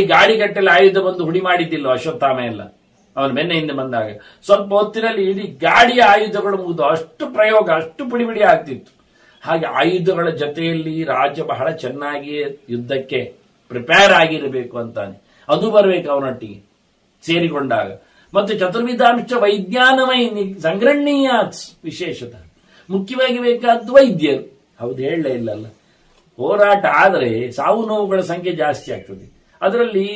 ಗಾಡಿ ಗಟ್ಟಲೆ ಆಯುಧ ಬಂದು ಹುಡಿ ಮಾಡಿದ್ದಿಲ್ಲ ಅಶ್ವತ್ಥಾಮ ಎಲ್ಲ. ಅವನ ಬೆನ್ನ ಹಿಂದೆ ಬಂದಾಗ ಸ್ವಲ್ಪ ಹೊತ್ತಿನಲ್ಲಿ ಇಡೀ ಗಾಡಿಯ ಆಯುಧಗಳು ಮುಗಿದು ಅಷ್ಟು ಪ್ರಯೋಗ, ಅಷ್ಟು ಪುಡಿಬಿಡಿ ಆಗ್ತಿತ್ತು. ಹಾಗೆ ಆಯುಧಗಳ ಜೊತೆಯಲ್ಲಿ ರಾಜ ಬಹಳ ಚೆನ್ನಾಗಿ ಯುದ್ಧಕ್ಕೆ ಪ್ರಿಪೇರ್ ಆಗಿರಬೇಕು ಅಂತಾನೆ. ಅದು ಬರಬೇಕು ಅವನೊಟ್ಟಿಗೆ ಸೇರಿಕೊಂಡಾಗ. ಮತ್ತೆ ಚತುರ್ವಿಧಾಂಶ ವೈಜ್ಞಾನಮಯ ಸಂಗ್ರಹಣೀಯ ವಿಶೇಷತ. ಮುಖ್ಯವಾಗಿ ಬೇಕಾದ್ದು ವೈದ್ಯರು. ಹೌದು, ಹೇಳಲೇ ಇಲ್ಲಲ್ಲ. ಹೋರಾಟ ಆದರೆ ಸಾವು ನೋವುಗಳ ಸಂಖ್ಯೆ ಜಾಸ್ತಿ ಆಗ್ತದೆ. ಅದರಲ್ಲಿ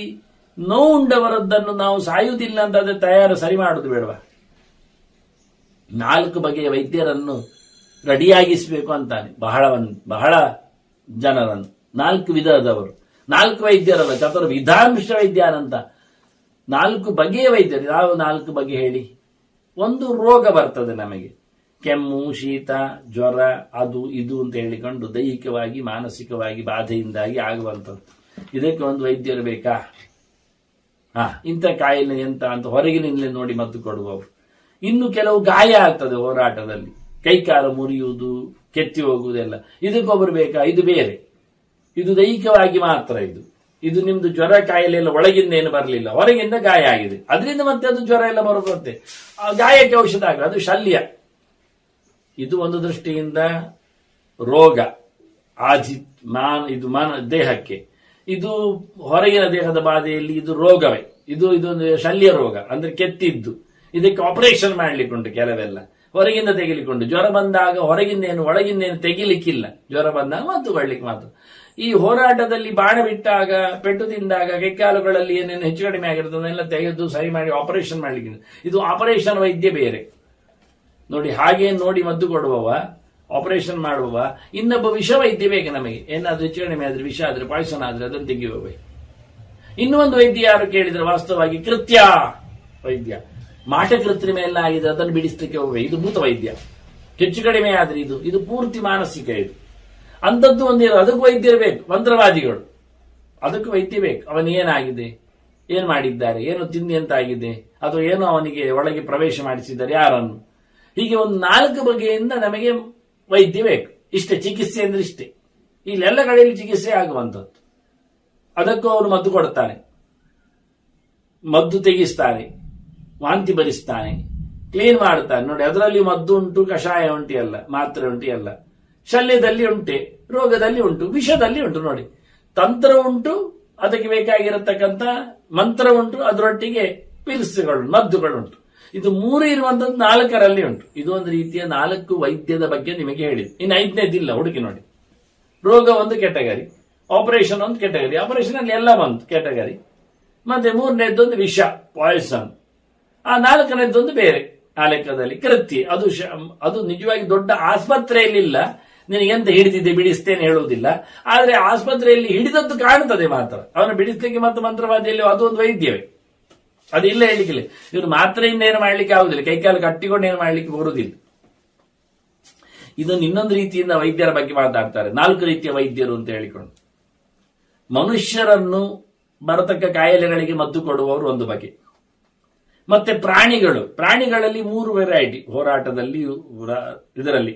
ನೋವುಂಡವರದ್ದನ್ನು ನಾವು ಸಾಯುವುದಿಲ್ಲ ಅಂತ ಅದೇ ತಯಾರು ಸರಿ ಮಾಡುದು ಬೇಡವಾ? 4 ಬಗೆಯ ವೈದ್ಯರನ್ನು ರೆಡಿಯಾಗಿಸಬೇಕು ಅಂತಾನೆ. ಬಹಳ ಜನರನ್ನು, 4 ವಿಧದವರು, 4 ವೈದ್ಯರಲ್ಲ, ಚತುರ್ವಿಧಾಂಶ ವೈದ್ಯಾನಂತ 4 ಬಗೆಯ ವೈದ್ಯರು. ಯಾವ 4 ಬಗೆ ಹೇಳಿ? ಒಂದು ರೋಗ ಬರ್ತದೆ ನಮಗೆ, ಕೆಮ್ಮು, ಶೀತ, ಜ್ವರ, ಅದು ಇದು ಅಂತ ಹೇಳಿಕೊಂಡು ದೈಹಿಕವಾಗಿ ಮಾನಸಿಕವಾಗಿ ಬಾಧೆಯಿಂದಾಗಿ ಆಗುವಂಥದ್ದು. ಇದಕ್ಕೆ ಒಂದು ವೈದ್ಯರು ಬೇಕಾ? ಇಂಥ ಕಾಯಿಲೆ ಎಂತ ಅಂತ ಹೊರಗಿನಿಂದಲೇ ನೋಡಿ ಮದ್ದು ಕೊಡುವವರು. ಇನ್ನು ಕೆಲವು ಗಾಯ ಆಗ್ತದೆ ಹೋರಾಟದಲ್ಲಿ, ಕೈಕಾಲು ಮುರಿಯುವುದು, ಕೆತ್ತಿ ಹೋಗುವುದೆಲ್ಲ, ಇದಕ್ಕೊಬ್ಬರು ಬೇಕಾ? ಇದು ಬೇರೆ, ಇದು ದೈಹಿಕವಾಗಿ ಮಾತ್ರ. ಇದು ನಿಮ್ದು ಜ್ವರ ಕಾಯಿಲೆ ಎಲ್ಲ ಒಳಗಿಂದ ಏನು ಬರಲಿಲ್ಲ, ಹೊರಗಿಂದ ಗಾಯ ಆಗಿದೆ, ಅದರಿಂದ ಮತ್ತೆ ಅದು ಜ್ವರ ಎಲ್ಲ ಬರುತ್ತೆ. ಆ ಗಾಯಕ್ಕೆ ಔಷಧ ಆಗ, ಅದು ಶಲ್ಯ. ಇದು ಒಂದು ದೃಷ್ಟಿಯಿಂದ ರೋಗ, ಇದು ದೇಹಕ್ಕೆ. ಇದು ಹೊರಗಿನ ದೇಹದ ಬಾಧೆಯಲ್ಲಿ ಇದು ರೋಗವೇ. ಇದೊಂದು ಶಲ್ಯ ರೋಗ, ಅಂದ್ರೆ ಕೆತ್ತಿದ್ದು. ಇದಕ್ಕೆ ಆಪರೇಷನ್ ಮಾಡ್ಲಿಕ್ಕುಂಟು ಕೆಲವೆಲ್ಲ, ಹೊರಗಿಂದ ತೆಗಿಲಿಕ್ಕುಂಟು. ಜ್ವರ ಬಂದಾಗ ಹೊರಗಿಂದೇನು ಒಳಗಿಂದೇನು ತೆಗಿಲಿಕ್ಕಿಲ್ಲ, ಜ್ವರ ಬಂದಾಗ ಮತ್ತು ಕೊಡ್ಲಿಕ್ಕೆ ಮಾತ್ರ. ಈ ಹೋರಾಟದಲ್ಲಿ ಬಾಣ ಬಿಟ್ಟಾಗ, ಪೆಟ್ಟು ತಿಂದಾಗ, ಕೈಕಾಲುಗಳಲ್ಲಿ ಏನೇನು ಹೆಚ್ಚು ಕಡಿಮೆ ಆಗಿರ್ತದೆ ಅದನ್ನೆಲ್ಲ ತೆಗೆದು ಸರಿ ಮಾಡಿ ಆಪರೇಷನ್ ಮಾಡ್ಲಿಕ್ಕೆ. ಇದು ಆಪರೇಷನ್ ವೈದ್ಯ ಬೇರೆ ನೋಡಿ. ಹಾಗೆ ನೋಡಿ ಮದ್ದು ಕೊಡುವವ, ಆಪರೇಷನ್ ಮಾಡುವವ, ಇನ್ನೊಬ್ಬ ವಿಷ ವೈದ್ಯ ಬೇಕು ನಮಗೆ. ಏನಾದ್ರೂ ಹೆಚ್ಚು ಕಡಿಮೆ ಆದ್ರೆ, ವಿಷ ಆದ್ರೆ, ಪಾಯ್ಸನ್ ಆದ್ರೆ ಅದನ್ನು ತೆಗೆಯುವ. ಇನ್ನೂ ಒಂದು ವೈದ್ಯ ಯಾರು ಕೇಳಿದ್ರೆ ವಾಸ್ತವವಾಗಿ ಕೃತ್ಯ ವೈದ್ಯ. ಮಾಟ ಕೃತ್ರಿಮ ಎಲ್ಲ ಆಗಿದೆ, ಅದನ್ನು ಬಿಡಿಸ್ಲಿಕ್ಕೆ ಹೋಗುವ. ಇದು ಭೂತ ವೈದ್ಯ. ಹೆಚ್ಚು ಕಡಿಮೆ ಆದ್ರೆ ಇದು ಪೂರ್ತಿ ಮಾನಸಿಕ. ಅಂಥದ್ದು ಒಂದಿರೋ, ಅದಕ್ಕೂ ವೈದ್ಯರು ಬೇಕು. ಮಂತ್ರವಾದಿಗಳು, ಅದಕ್ಕೂ ವೈದ್ಯ ಬೇಕು. ಅವನೇನಾಗಿದೆ, ಏನ್ ಮಾಡಿದ್ದಾರೆ, ಏನು ತಿಂದಿ ಅಂತ ಆಗಿದೆ, ಅಥವಾ ಏನೋ ಅವನಿಗೆ ಒಳಗೆ ಪ್ರವೇಶ ಮಾಡಿಸಿದ್ದಾರೆ ಯಾರನ್ನು. ಹೀಗೆ ಒಂದು 4 ಬಗೆಯಿಂದ ನಮಗೆ ವೈದ್ಯ ಬೇಕು. ಇಷ್ಟೇ ಚಿಕಿತ್ಸೆ ಅಂದ್ರೆ ಇಷ್ಟೇ. ಇಲ್ಲೆಲ್ಲ ಕಡೆಯಲ್ಲಿ ಚಿಕಿತ್ಸೆ ಆಗುವಂಥದ್ದು. ಅದಕ್ಕೂ ಅವರು ಮದ್ದು ಕೊಡ್ತಾನೆ. ಮದ್ದು ತೆಗಿಸ್ತಾನೆ, ವಾಂತಿ ಭರಿಸ್ತಾನೆ, ಕ್ಲೀನ್ ಮಾಡ್ತಾನೆ. ನೋಡಿ, ಅದರಲ್ಲಿ ಮದ್ದು ಉಂಟು, ಕಷಾಯ ಉಂಟು ಅಲ್ಲ, ಮಾತ್ರೆ ಉಂಟು ಅಲ್ಲ, ಶಲ್ಯದಲ್ಲಿ ಉಂಟೆ, ರೋಗದಲ್ಲಿ ಉಂಟು, ವಿಷದಲ್ಲಿ ಉಂಟು. ನೋಡಿ, ತಂತ್ರ ಉಂಟು, ಅದಕ್ಕೆ ಬೇಕಾಗಿರತಕ್ಕಂಥ ಮಂತ್ರ ಉಂಟು, ಅದರೊಟ್ಟಿಗೆ ಪಿಲ್ಸ್ಗಳು, ಮದ್ದುಗಳುಂಟು. ಇದು 3 ಇರುವಂತದ್ದು 4ರಲ್ಲಿ ಉಂಟು. ಇದು ಒಂದು ರೀತಿಯ 4 ವೈದ್ಯದ ಬಗ್ಗೆ ನಿಮಗೆ ಹೇಳಿದೆ. ಇನ್ನು 5ನೇದಿಲ್ಲ, ಹುಡುಕಿ ನೋಡಿ. ರೋಗ ಒಂದು ಕೆಟಗರಿ, ಆಪರೇಷನ್ ಒಂದು ಕೆಟಗರಿ, ಆಪರೇಷನ್ ಅಲ್ಲಿ ಎಲ್ಲ ಬಂತು ಕೆಟಗರಿ. ಮತ್ತೆ 3ನೇದೊಂದು ವಿಷ, ಪಾಯ್ಸನ್. ಆ 4ನೇದೊಂದು ಬೇರೆ ಆ ಲೆಕ್ಕದಲ್ಲಿ ಕೃತ್ಯ. ಅದು ನಿಜವಾಗಿ ದೊಡ್ಡ ಆಸ್ಪತ್ರೆಯಲ್ಲಿಲ್ಲ, ನಿನಗೆಂತ ಹಿಡಿದಿದೆ ಬಿಡಿಸ್ತೇನೆ ಹೇಳುವುದಿಲ್ಲ. ಆದ್ರೆ ಆಸ್ಪತ್ರೆಯಲ್ಲಿ ಹಿಡಿದದ್ದು ಕಾಣ್ತದೆ ಮಾತ್ರ. ಅವನು ಬಿಡಿಸ್ಲಿಕ್ಕೆ ಮತ್ತು ಮಂತ್ರವಾದಿಯಲ್ಲಿ ಅದು ಒಂದು ವೈದ್ಯವೇ, ಅದಿಲ್ಲ ಹೇಳಲಿಕ್ಕಿಲ್ಲ. ಇವರು ಮಾತ್ರೆಯಿಂದ ಏನು ಮಾಡ್ಲಿಕ್ಕೆ ಆಗುದಿಲ್ಲ, ಕೈಕಾಲು ಕಟ್ಟಿಕೊಂಡು ಏನು ಮಾಡ್ಲಿಕ್ಕೆ ಬರುವುದಿಲ್ಲ. ಇದನ್ನು ಇನ್ನೊಂದು ರೀತಿಯಿಂದ ವೈದ್ಯರ ಬಗ್ಗೆ ಮಾತಾಡ್ತಾರೆ. 4 ರೀತಿಯ ವೈದ್ಯರು ಅಂತ ಹೇಳಿಕೊಂಡು, ಮನುಷ್ಯರನ್ನು ಬರತಕ್ಕ ಕಾಯಿಲೆಗಳಿಗೆ ಮದ್ದು ಕೊಡುವವರು ಒಂದು ಬಗೆ. ಮತ್ತೆ ಪ್ರಾಣಿಗಳಲ್ಲಿ 3 ವೆರೈಟಿ ಹೋರಾಟದಲ್ಲಿ, ಇದರಲ್ಲಿ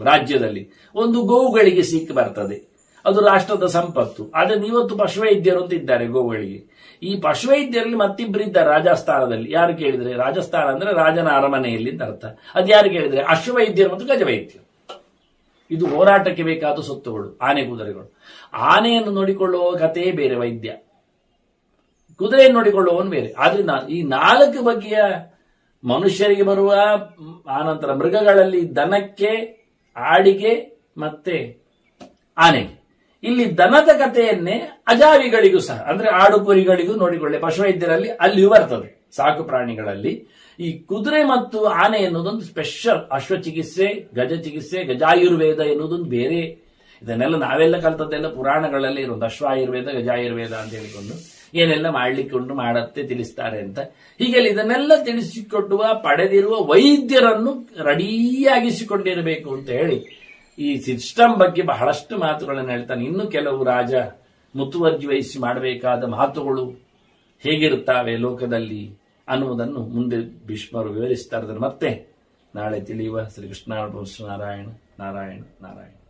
ರಾಜ್ಯದಲ್ಲಿ. ಒಂದು ಗೋವುಗಳಿಗೆ ಸಿಕ್ಕ ಬರ್ತದೆ, ಅದು ರಾಷ್ಟ್ರದ ಸಂಪತ್ತು. ಆದ್ರೆ ಇವತ್ತು ಪಶುವೈದ್ಯರು ಅಂತ ಇದ್ದಾರೆ ಗೋವುಗಳಿಗೆ. ಈ ಪಶುವೈದ್ಯರಲ್ಲಿ ಮತ್ತಿಬ್ಬರಿದ್ದಾರೆ ರಾಜಸ್ಥಾನದಲ್ಲಿ. ಯಾರು ಕೇಳಿದ್ರೆ, ರಾಜಸ್ಥಾನ ಅಂದ್ರೆ ರಾಜನ ಅರಮನೆಯಲ್ಲಿ ಅಂತ ಅರ್ಥ. ಅದು ಯಾರು ಕೇಳಿದ್ರೆ ಅಶ್ವವೈದ್ಯರು ಮತ್ತು ಗಜವೈದ್ಯರು. ಇದು ಹೋರಾಟಕ್ಕೆ ಬೇಕಾದ ಸೊತ್ತುಗಳು, ಆನೆ ಕುದುರೆಗಳು. ಆನೆಯನ್ನು ನೋಡಿಕೊಳ್ಳುವ ಕಥೆಯೇ ಬೇರೆ ವೈದ್ಯ, ಕುದುರೆಯನ್ನು ನೋಡಿಕೊಳ್ಳುವವನು ಬೇರೆ. ಆದ್ರಿಂದ ಈ 4 ಬಗೆಯ ಮನುಷ್ಯರಿಗೆ ಬರುವ, ಆನಂತರ ಮೃಗಗಳಲ್ಲಿ ದನಕ್ಕೆ, ಆಡಿಗೆ ಮತ್ತೆ ಆನೆಗೆ. ಇಲ್ಲಿ ದನದ ಕಥೆಯನ್ನೇ ಅಜಾವಿಗಳಿಗೂ ಸಹ, ಅಂದ್ರೆ ಆಡು ಕುರಿಗಳಿಗೂ ನೋಡಿಕೊಳ್ಳಿ. ಪಶುವೈದ್ಯರಲ್ಲಿ ಅಲ್ಲಿಯೂ ಬರ್ತದೆ. ಸಾಕು ಪ್ರಾಣಿಗಳಲ್ಲಿ ಈ ಕುದುರೆ ಮತ್ತು ಆನೆ ಎನ್ನುವುದೊಂದು ಸ್ಪೆಷಲ್. ಅಶ್ವಚಿಕಿತ್ಸೆ, ಗಜ ಚಿಕಿತ್ಸೆ, ಗಜಾಯುರ್ವೇದ ಎನ್ನುವುದೊಂದು ಬೇರೆ. ಇದನ್ನೆಲ್ಲ ನಾವೆಲ್ಲ ಕಲ್ತದ್ದೆಲ್ಲ ಪುರಾಣಗಳಲ್ಲಿ ಇರೋದು. ಅಶ್ವಾಯುರ್ವೇದ, ಗಜಾಯುರ್ವೇದ ಅಂತ ಹೇಳಿಕೊಂಡು ಏನೆಲ್ಲ ಮಾಡ್ಲಿಕ್ಕೆ ಉಂಟು, ಮಾಡತ್ತೆ ತಿಳಿಸ್ತಾರೆ ಅಂತ. ಹೀಗೆ ಇದನ್ನೆಲ್ಲ ತಿಳಿಸಿಕೊಡುವ, ಪಡೆದಿರುವ ವೈದ್ಯರನ್ನು ರೆಡಿಯಾಗಿಸಿಕೊಂಡಿರಬೇಕು ಅಂತ ಹೇಳಿ ಈ ಸಿಸ್ಟಮ್ ಬಗ್ಗೆ ಬಹಳಷ್ಟು ಮಾತುಗಳನ್ನು ಹೇಳ್ತಾನೆ. ಇನ್ನು ಕೆಲವು ರಾಜ ಮುತುವರ್ಜಿ ವಹಿಸಿ ಮಾಡಬೇಕಾದ ಮಾತುಗಳು ಹೇಗಿರುತ್ತವೆ ಲೋಕದಲ್ಲಿ ಅನ್ನುವುದನ್ನು ಮುಂದೆ ಭೀಷ್ಮರು ವಿವರಿಸ್ತಾ ಇದ್ದಾರೆ. ಮತ್ತೆ ನಾಳೆ ತಿಳಿಯುವ. ಶ್ರೀಕೃಷ್ಣ ನಾರಾಯಣ ನಾರಾಯಣ ನಾರಾಯಣ.